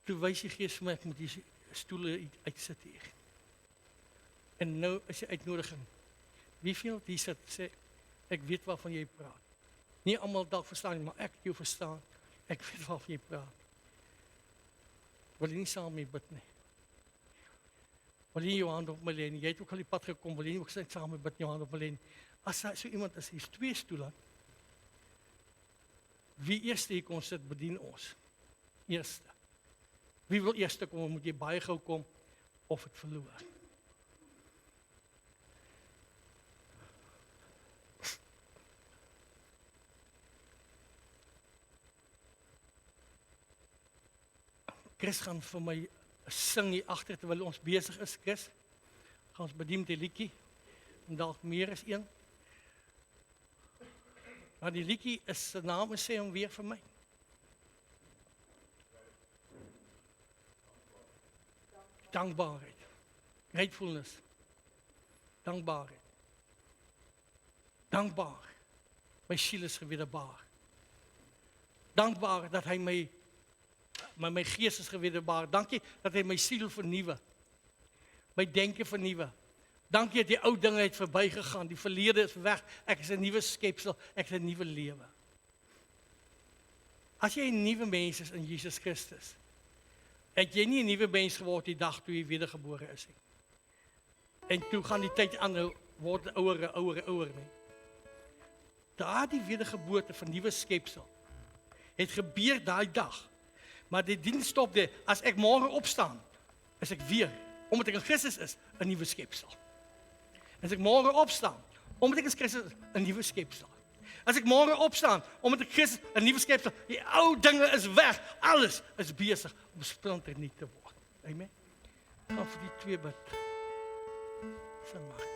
Toe wys die Gees vir my, ek moet die stoele uitsit hier. En nou is die uitnodiging. Wie veel die sit sê, ek weet waarvan jy praat. Nie almal dalk verstaan nie, maar ek jou verstaan. Ek weet waarvan jy praat. Wil jy nie saam mee bid nie? Wil jy jou hand op my lê? Jy het ook al die pad gekom, wil jy nie ook saam mee bid jou hand op my lê? As so iemand is, hier's 2 stoele. Wie eerste hier kon sit, bedien ons. Eerste. Wie wil eerste kom, moet jy baie gou kom, of het verloor. Chris gaan vir my sing hier agter terwyl ons besig is, Chris. Gaan ons bedien met die liedjie. En dalk meer as een. Maar die liedjie is sy naam, sê hom weer vir my. Dankbaarheid. Gratefulness. Dankbaarheid. Dankbaar. My siel is gewederbaar. Dankbaar dat hy my gees is gewederbaar. Dankie dat hy my siel vernuwe. My denke vernuwe. Dankie dat die ou dinge het verbygegaan. Die verlede is weg. Ek is 'n nuwe skepsel. Ek is 'n nuwe lewe. As jy 'n nuwe mens is in Jesus Christus, het jy nie 'n nuwe mens geword die dag toe jy wedergebore is nie. En toe gaan die tyd aanhou, word ouer nie. Daardie wedergeboorte van nuwe skepsel het gebeur daai dag. Maar die diens stop daar. As ek môre opstaan, is ek weer, omdat ek in Christus is, 'n nuwe skepsel. As ek môre opstaan, omdat ek in Christus is, 'n nuwe skepsel. As ek môre opstaan, omdat ek Christus 'n nuwe skepsel, die ou dinge is weg, alles is besig om splinternuut te word. Amen. Gaan vir die 2 bid. Sing maar.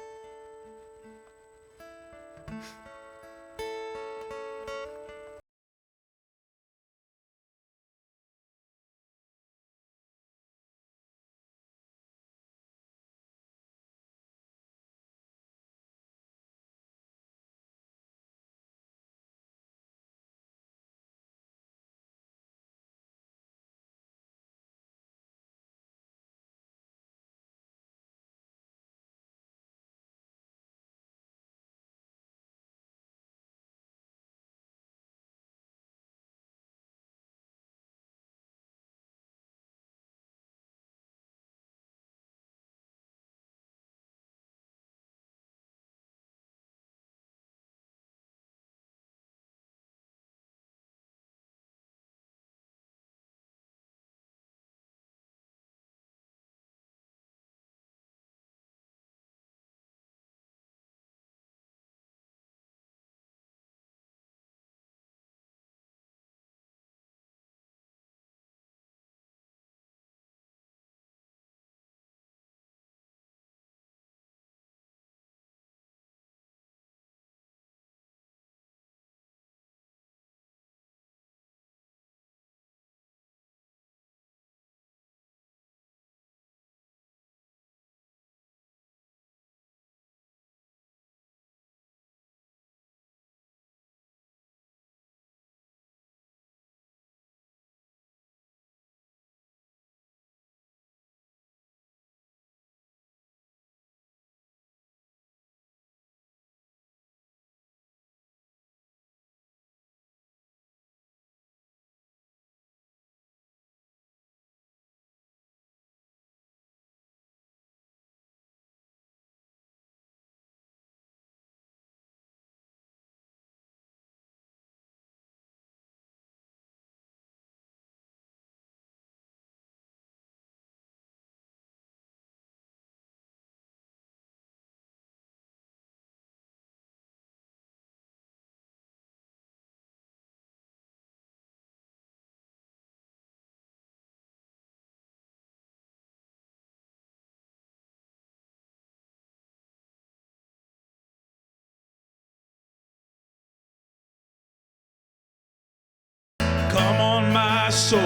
Come on, my soul,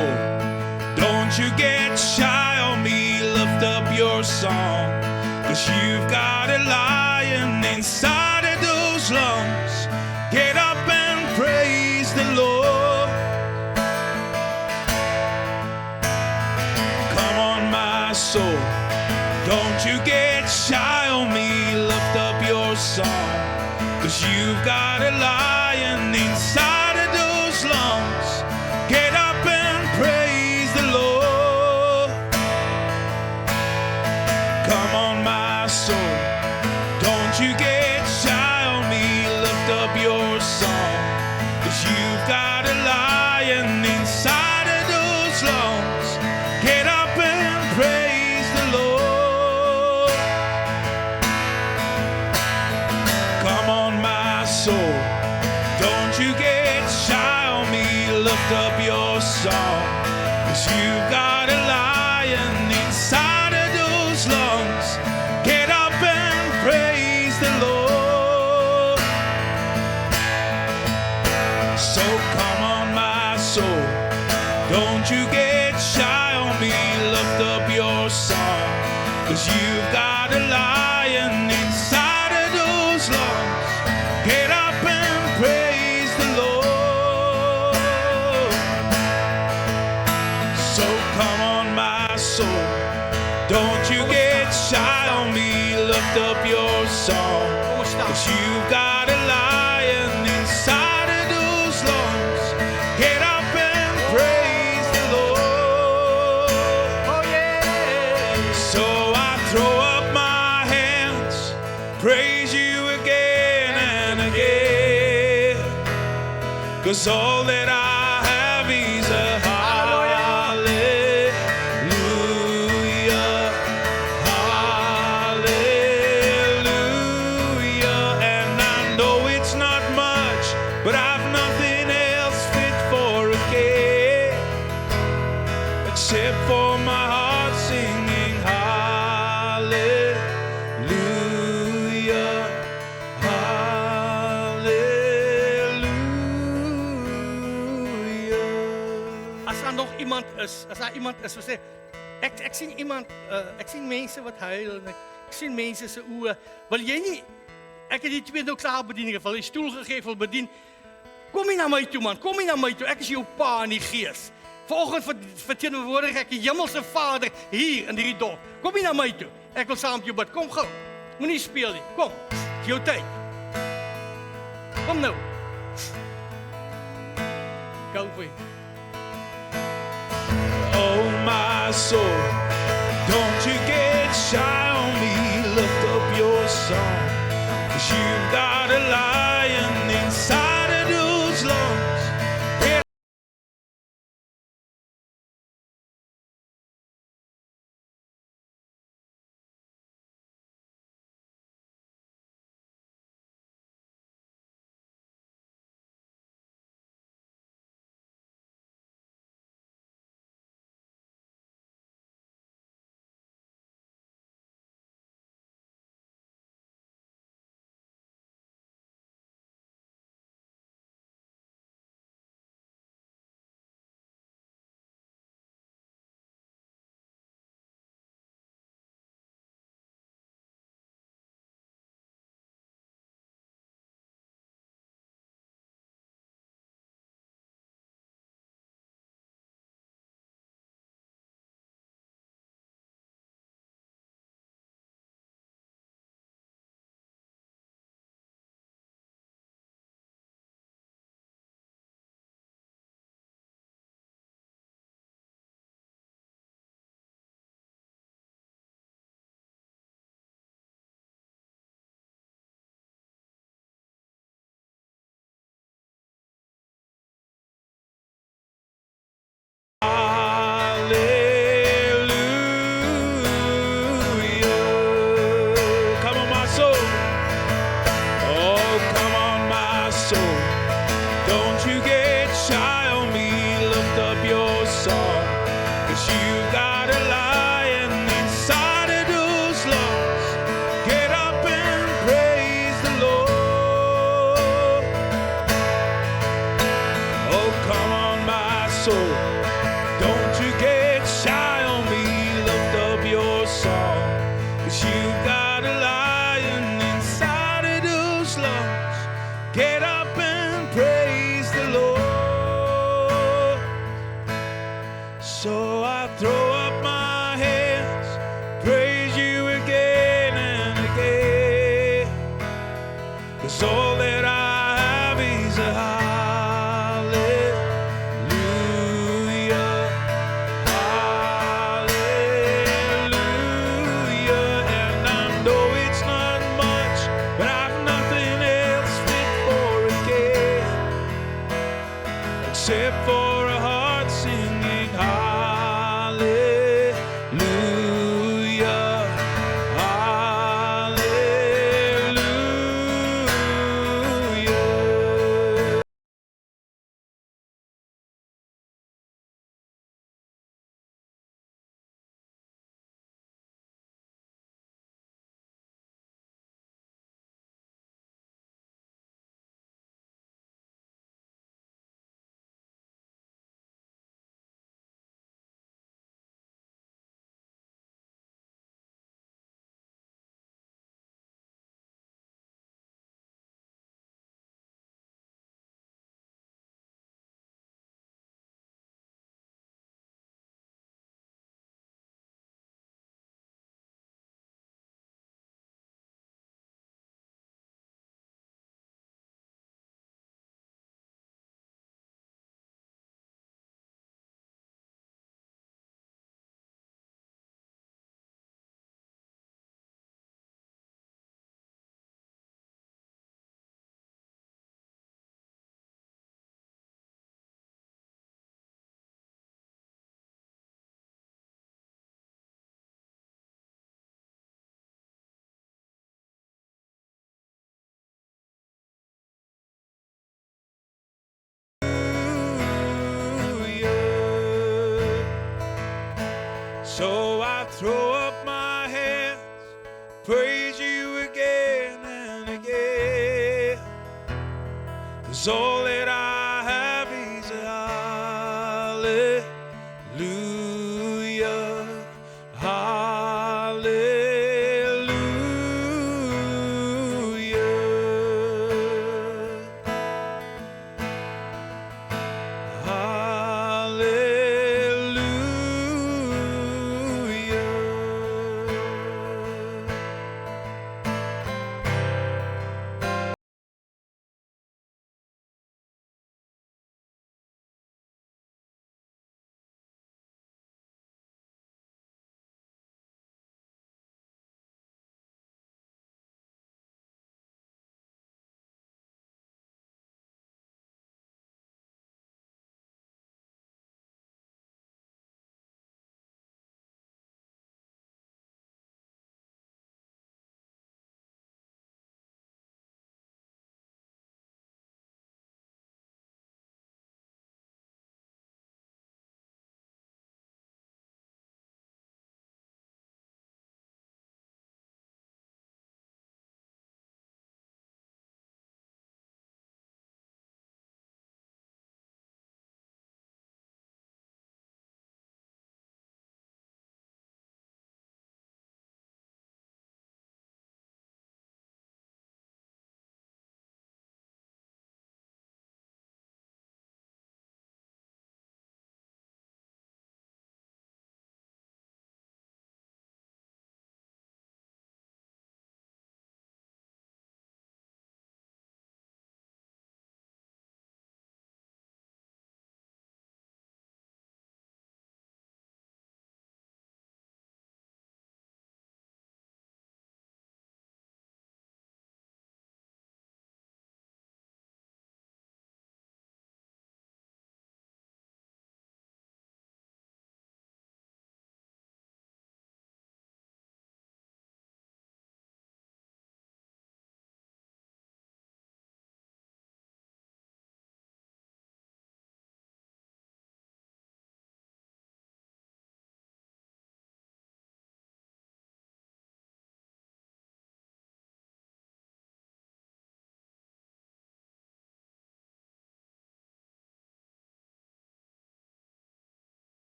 don't you get get shy on me, lift up your song. 'Cause you've got a lion inside of those lungs. Get up and praise the Lord. Come on, my soul, don't you get shy on me, lift up your song. 'Cause you've got a lion inside of those lungs. Get up and praise the Lord. Come on, my soul, don't you get shy on me, lift up your song. 'Cause you've got a lion inside of those lungs. Get up and praise the Lord. Come on, my soul, don't you get shy on me, lift up your song. 'Cause you've got a lion inside of those lungs. Get up and praise the Lord. So come on, my soul, don't you get shy on me, lift up your song. 'Cause you've got a lion inside of those lungs. Get up and praise the Lord. So come on, my soul, don't you get shy on me, lift up your song. Kom ons staan. 'Cause you've got a lion inside of those lungs. Get up and praise the Lord. Oh yeah. So I throw up my hands, praise you again and again. 'Cause all that I have is a hallelujah. Hallelujah. And I know it's not much, but I've nothing else fit for a king except for my heart singing hallelujah, hallelujah. As daar nog iemand is, wat sê ek sien iemand, ek sien mense wat huil en ek sien mense se oë. Wil jy nie ek het die twee nou klaar bedien, ek het hulle die stoel gegee vir bedien. Kom nie na my toe man, kom nie na my toe. Ek is jou pa in die gees. Vanoggend verteenwoordig ek die hemelse Vader hier in hierdie dorp. Kom nie na my toe. Ek wil saam met jou bid. Kom gou. Moenie speel nie. Kom. Dis jou tyd. Kom nou. Go for it. Oh my soul, don't you get shy on me, lift up your song. 'Cause you've got a lion inside of those lungs. Get soul. Don't you get shy on get up and praise the Lord. So I throw up my hands, praise you again and again. 'Cause all that I have is a hallelujah, hallelujah. And I know it's not much, but I've nothing else fit for a gift except for a heart singing hallelujah, hallelujah. So I throw up my hands, praise you again and again. 'Cause all that I have is a hallelujah, hallelujah, hallelujah.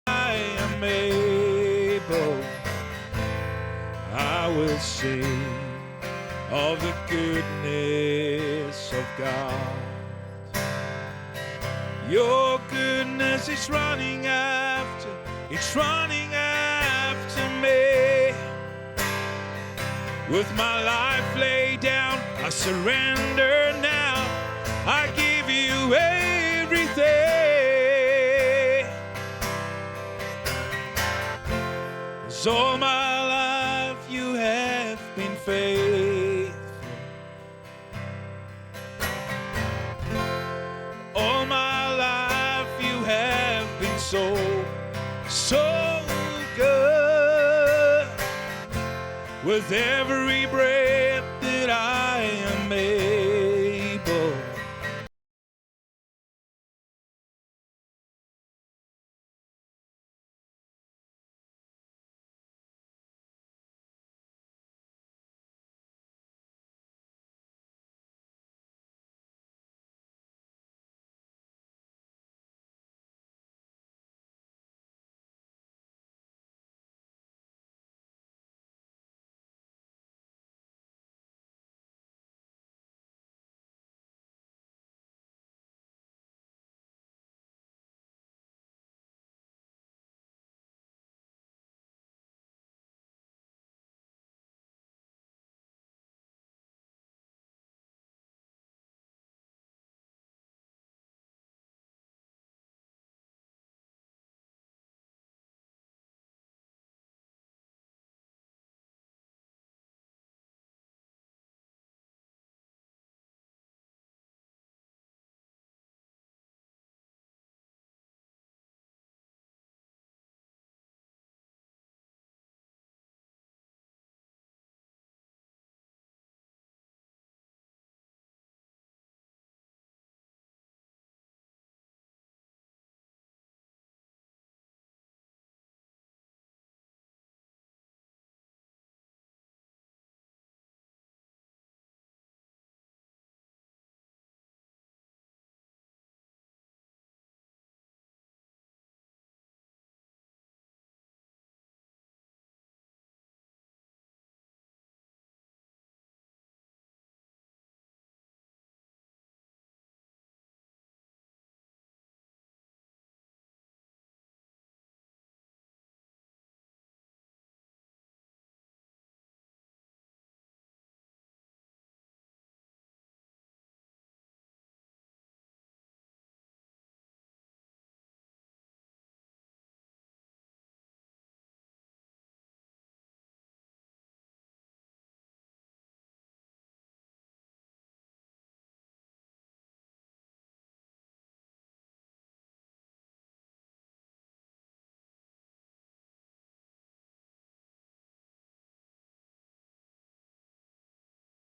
I am able, I will sing. of the goodness of God. Your goodness is running after, it's running after me. With my life laid down, I surrender now. I give you everything. 'Cause all my life you have been faithful. All my life you have been so good. With every breath that I am able,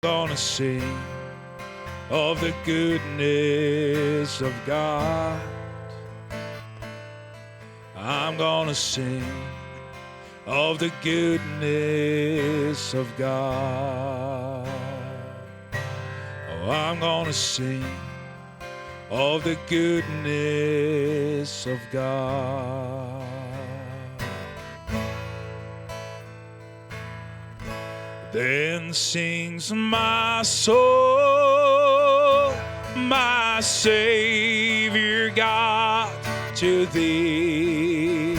gonna sing of the goodness of God. I'm gonna sing of the goodness of God. Oh, I'm gonna sing of the goodness of God. Then sings my soul, my Savior God, to thee.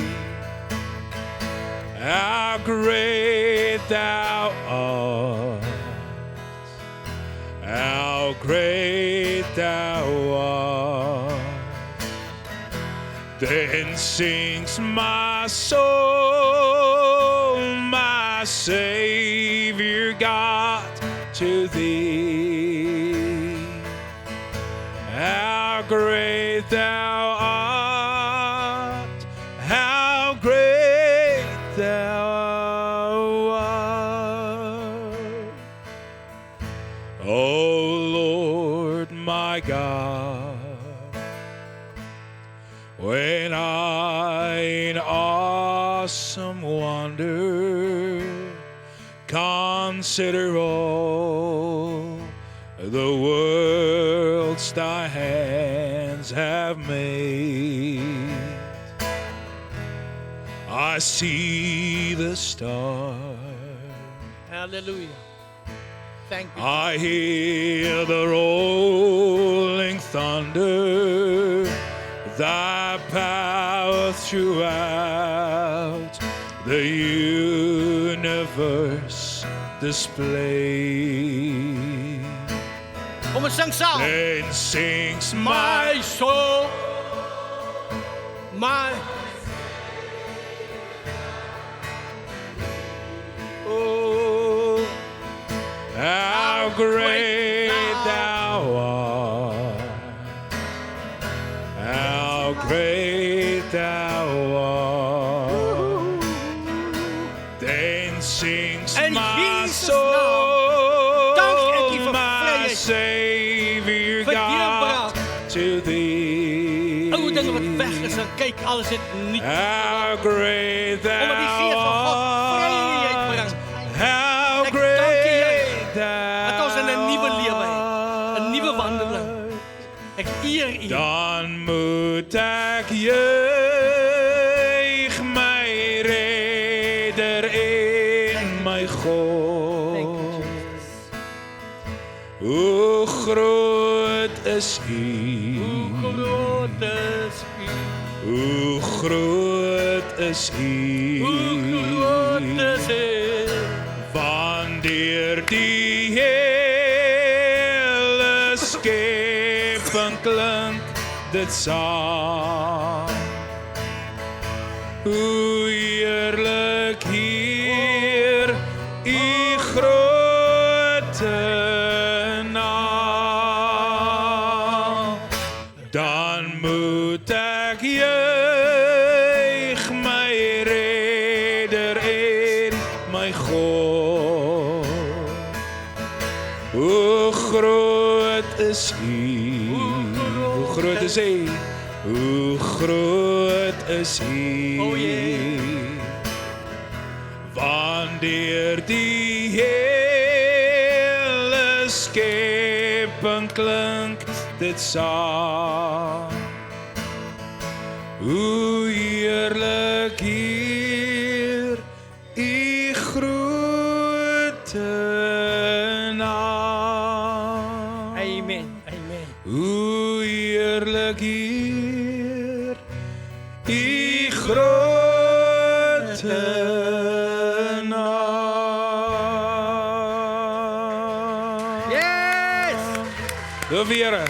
How great thou art, how great thou art. Then sings my soul, my Savior God, to thee. How great thou art, how great thou art. O Lord my God, when I in awesome wonder consider all the worlds thy hands have made, I see the stars, Hallelujah. Thank you. I hear the rolling thunder, thy power throughout the universe display. Kom ons sing saam. Then sings My soul, my oh, how great thou art, how great thou art. Then sings In my Jesus' soul, dank ek U vir my vryheid, Savior vir God, deurbraak. to thee. Ou dinge wat weg is en kyk alles het nie. How great thou Omdat die Gees van God vryheid art, bring. how Ek dank U, great thou dat ons in 'n nuwe lewe het, 'n nuwe wandeling. Ek eer U. Dan moet ek juig my Redder en my God. Thank you, Jesus. Hoe groot is U? Hoe groot is U? Hoe groot is U? Hoe groot is U? Wanneer die hele skepping klink dit saam. Hoe heerlik hier U grote naam. Dan moet ek juig my Redder en my God. Hoe groot is U? Hoe groot is U? Hoe groot is U? Oh, yeah. Wanneer die hele skepping klink dit saam. Hoe heerlik hier U grote naam. Amen. Amen. Hoe heerlik hier U grote naam. Yes! De Here.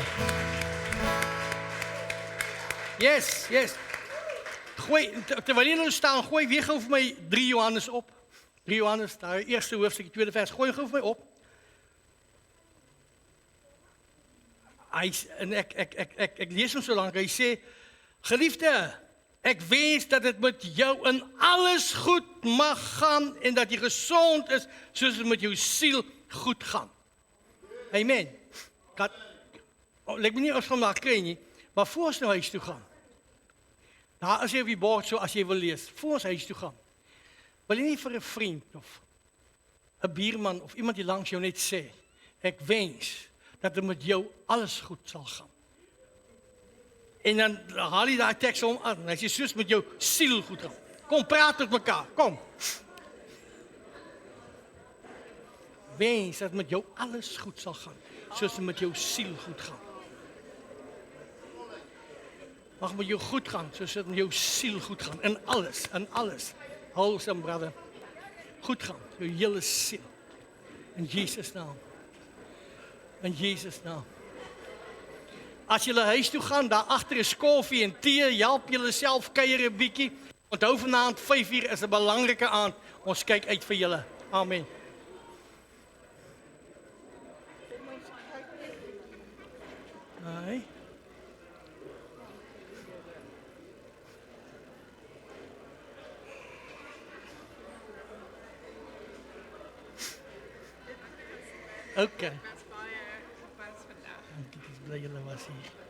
Yes, yes. Gooi, terwyl jy nou staan, gooi weer gou vir my 3 Johannes op. 3 Johannes, daai eerste hoofstuk, tweede vers, gooi gou vir my op. Ek lees hom so lank, hy sê, geliefde, ek wens dat dit met jou in alles goed mag gaan en dat jy gesond is, soos dit met jou siel goed gaan. Amen. Lyk my nie ons gaan maar kry nie, maar voor ons nou huis toe gaan, daar is jy op die bord so as jy wil lees, voor ons huis toe gaan, wil jy nie vir 'n vriend of 'n buurman of iemand die langs jou net sê, ek wens dat dit met jou alles goed sal gaan. En dan haal jy daai teks om aan, as jy soos met jou siel goed gaan. Kom, praat met mekaar, kom. Wens dat met jou alles goed sal gaan, soos dit met jou siel goed gaan. Mag met jou goed gaan, soos dit met jou siel goed gaan. In alles. Wholesome, brother. Goed gaan, jou hele siel. In Jesus naam. In Jesus naam. As julle huis toe gaan, daar agter is koffie en tee, help julle self kuier 'n bietjie. Onthou vanaand 5:00 is 'n belangrike aand. Ons kyk uit vir julle. Amen. Hi. Okay. Ons baie gepas vandag. Ek is bly julle was hier.